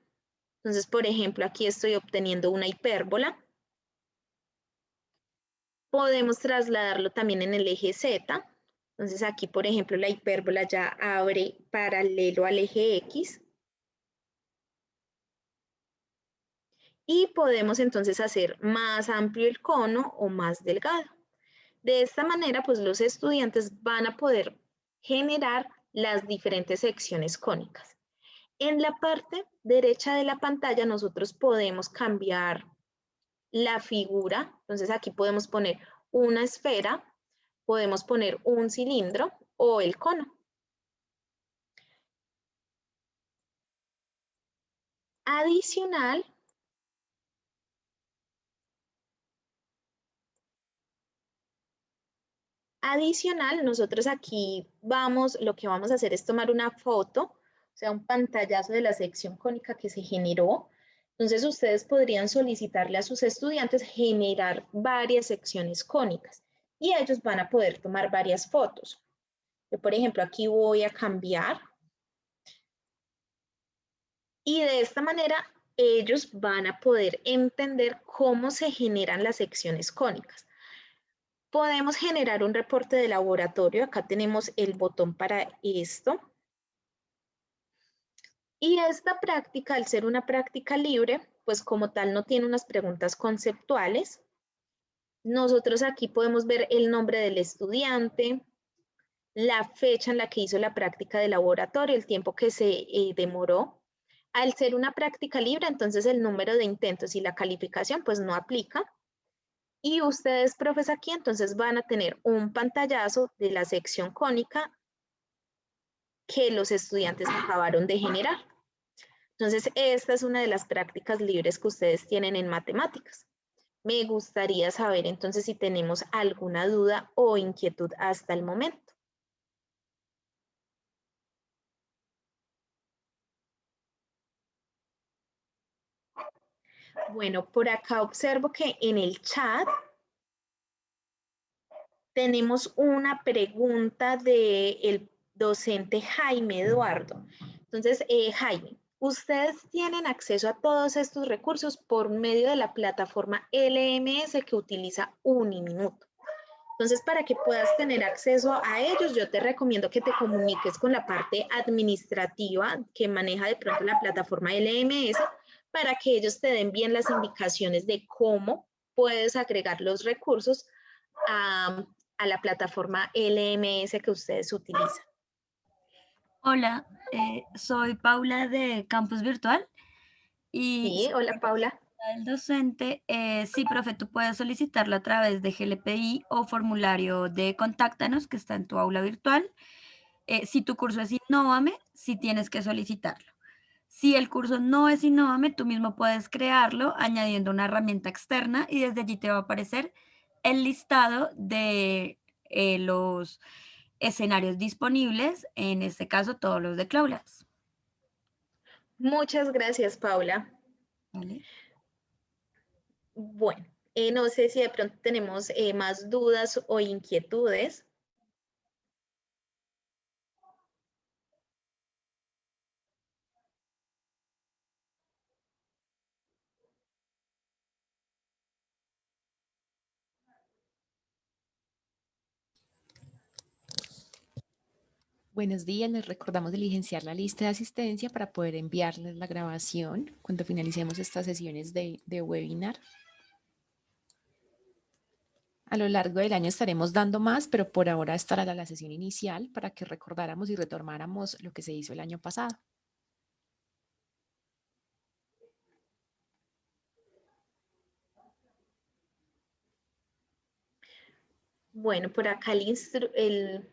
S1: Entonces, por ejemplo, aquí estoy obteniendo una hipérbola. Podemos trasladarlo también en el eje Z. Entonces aquí, por ejemplo, la hipérbola ya abre paralelo al eje X. Y podemos entonces hacer más amplio el cono o más delgado. De esta manera, pues los estudiantes van a poder generar las diferentes secciones cónicas. En la parte derecha de la pantalla nosotros podemos cambiar la figura. Entonces aquí podemos poner una esfera, podemos poner un cilindro o el cono. Adicional, nosotros aquí lo que vamos a hacer es tomar una foto, o sea, un pantallazo de la sección cónica que se generó. Entonces, ustedes podrían solicitarle a sus estudiantes generar varias secciones cónicas y ellos van a poder tomar varias fotos. Yo, por ejemplo, aquí voy a cambiar y de esta manera ellos van a poder entender cómo se generan las secciones cónicas. Podemos generar un reporte de laboratorio. Acá tenemos el botón para esto. Y esta práctica, al ser una práctica libre, pues como tal no tiene unas preguntas conceptuales. Nosotros aquí podemos ver el nombre del estudiante, la fecha en la que hizo la práctica de laboratorio, el tiempo que se demoró. Al ser una práctica libre, entonces el número de intentos y la calificación pues no aplica. Y ustedes, profes, aquí entonces van a tener un pantallazo de la sección cónica que los estudiantes acabaron de generar. Entonces, esta es una de las prácticas libres que ustedes tienen en matemáticas. Me gustaría saber entonces si tenemos alguna duda o inquietud hasta el momento. Bueno, por acá observo que en el chat tenemos una pregunta del docente Jaime Eduardo. Entonces, Jaime, ustedes tienen acceso a todos estos recursos por medio de la plataforma LMS que utiliza Uniminuto. Entonces, para que puedas tener acceso a ellos, yo te recomiendo que te comuniques con la parte administrativa que maneja de pronto la plataforma LMS para que ellos te den bien las indicaciones de cómo puedes agregar los recursos a la plataforma LMS que ustedes utilizan.
S4: Hola, soy Paula de Campus Virtual y
S1: Sí, hola Paula.
S4: el docente, sí, profe, tú puedes solicitarlo a través de GLPI o formulario de Contáctanos que está en tu aula virtual. Si tu curso es Innóvame, sí tienes que solicitarlo. Si el curso no es Innóvame, tú mismo puedes crearlo añadiendo una herramienta externa y desde allí te va a aparecer el listado de los escenarios disponibles, en este caso todos los de Cloud Labs.
S1: Muchas gracias, Paula.
S4: ¿Vale?
S1: Bueno, no sé si de pronto tenemos más dudas o inquietudes.
S5: Buenos días, les recordamos diligenciar la lista de asistencia para poder enviarles la grabación cuando finalicemos estas sesiones de webinar. A lo largo del año estaremos dando más, pero por ahora esta era la sesión inicial para que recordáramos y retomáramos lo que se hizo el año pasado.
S1: Bueno, por acá el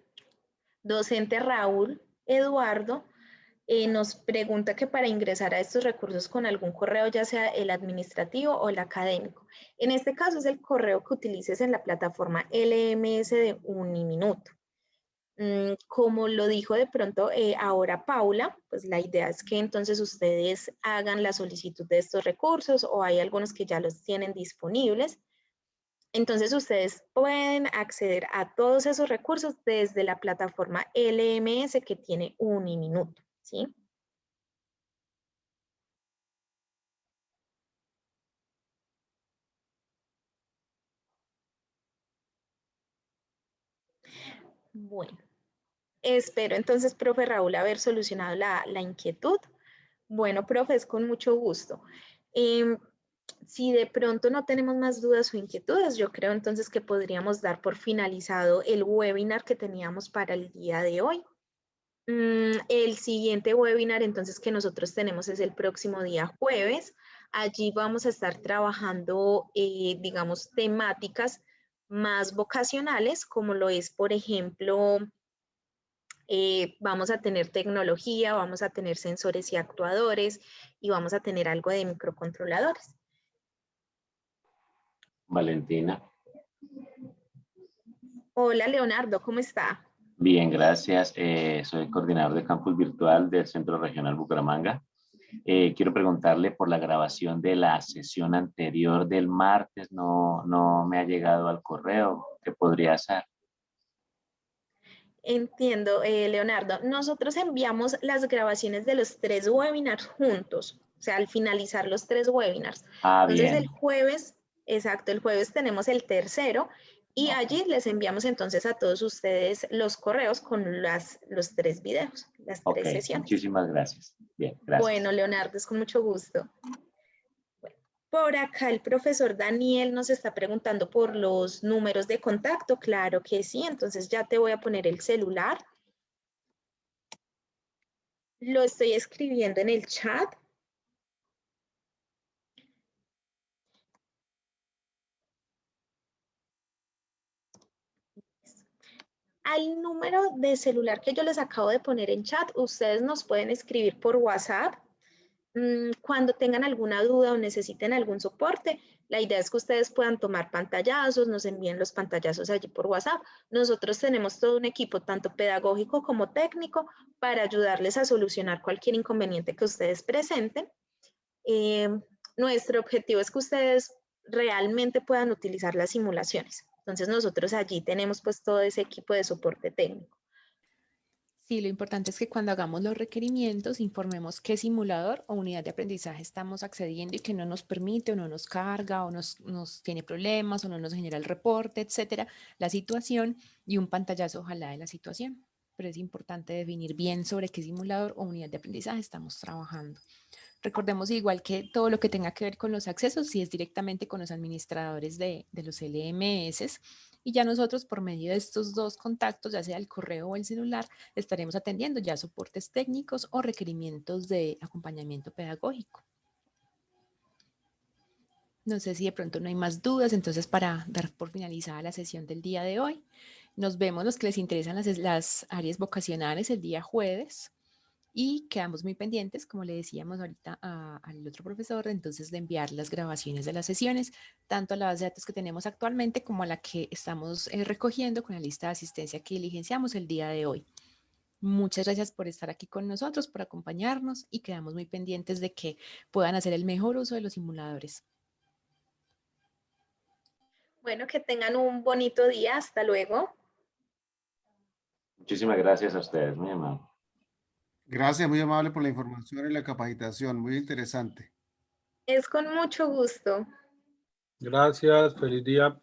S1: docente Raúl Eduardo nos pregunta que para ingresar a estos recursos con algún correo, ya sea el administrativo o el académico. En este caso es el correo que utilices en la plataforma LMS de Uniminuto. Como lo dijo de pronto ahora Paula, pues la idea es que entonces ustedes hagan la solicitud de estos recursos o hay algunos que ya los tienen disponibles. Entonces ustedes pueden acceder a todos esos recursos desde la plataforma LMS que tiene Uniminuto, ¿sí? Bueno, espero entonces, profe Raúl, haber solucionado la inquietud. Bueno, profe, es con mucho gusto. Si de pronto no tenemos más dudas o inquietudes, yo creo entonces que podríamos dar por finalizado el webinar que teníamos para el día de hoy. El siguiente webinar entonces que nosotros tenemos es el próximo día jueves. Allí vamos a estar trabajando, digamos, temáticas más vocacionales, como lo es, por ejemplo, vamos a tener tecnología, vamos a tener sensores y actuadores y vamos a tener algo de microcontroladores.
S6: Valentina.
S1: Hola Leonardo, ¿cómo está?
S6: Bien, gracias. Soy coordinador de campus virtual del Centro Regional Bucaramanga. Quiero preguntarle por la grabación de la sesión anterior del martes. No me ha llegado al correo. ¿Qué podría hacer?
S1: Entiendo, Leonardo. Nosotros enviamos las grabaciones de los 3 webinars juntos, o sea, al finalizar los 3 webinars. Entonces,
S6: Bien.
S1: el jueves, exacto, el jueves tenemos el tercero y allí les enviamos entonces a todos ustedes los correos con los 3 videos, las
S6: Ok,
S1: 3 sesiones.
S6: muchísimas gracias. Bien, gracias.
S1: Bueno, Leonardo, es con mucho gusto. Bueno, por acá el profesor Daniel nos está preguntando por los números de contacto. Claro que sí, entonces ya te voy a poner el celular. Lo estoy escribiendo en el chat. Al número de celular que yo les acabo de poner en chat, ustedes nos pueden escribir por WhatsApp. Cuando tengan alguna duda o necesiten algún soporte, la idea es que ustedes puedan tomar pantallazos, nos envíen los pantallazos allí por WhatsApp. Nosotros tenemos todo un equipo, tanto pedagógico como técnico, para ayudarles a solucionar cualquier inconveniente que ustedes presenten. Nuestro objetivo es que ustedes realmente puedan utilizar las simulaciones. Entonces nosotros allí tenemos pues todo ese equipo de soporte técnico.
S5: Sí, lo importante es que cuando hagamos los requerimientos informemos qué simulador o unidad de aprendizaje estamos accediendo y que no nos permite o no nos carga o nos tiene problemas o no nos genera el reporte, etcétera, la situación y un pantallazo ojalá de la situación. Pero es importante definir bien sobre qué simulador o unidad de aprendizaje estamos trabajando. Recordemos igual que todo lo que tenga que ver con los accesos, si es directamente con los administradores de los LMS, y ya nosotros por medio de estos 2 contactos, ya sea el correo o el celular, estaremos atendiendo ya soportes técnicos o requerimientos de acompañamiento pedagógico. No sé si de pronto no hay más dudas, entonces para dar por finalizada la sesión del día de hoy, nos vemos los que les interesan las áreas vocacionales el día jueves. Y quedamos muy pendientes, como le decíamos ahorita al otro profesor, entonces de enviar las grabaciones de las sesiones, tanto a la base de datos que tenemos actualmente como a la que estamos recogiendo con la lista de asistencia que diligenciamos el día de hoy. Muchas gracias por estar aquí con nosotros, por acompañarnos y quedamos muy pendientes de que puedan hacer el mejor uso de los simuladores.
S1: Bueno, que tengan un bonito día. Hasta luego.
S6: Muchísimas gracias a ustedes, muy amable.
S2: Gracias, muy amable por la información y la capacitación, muy interesante.
S1: Es con mucho gusto.
S3: Gracias, feliz día.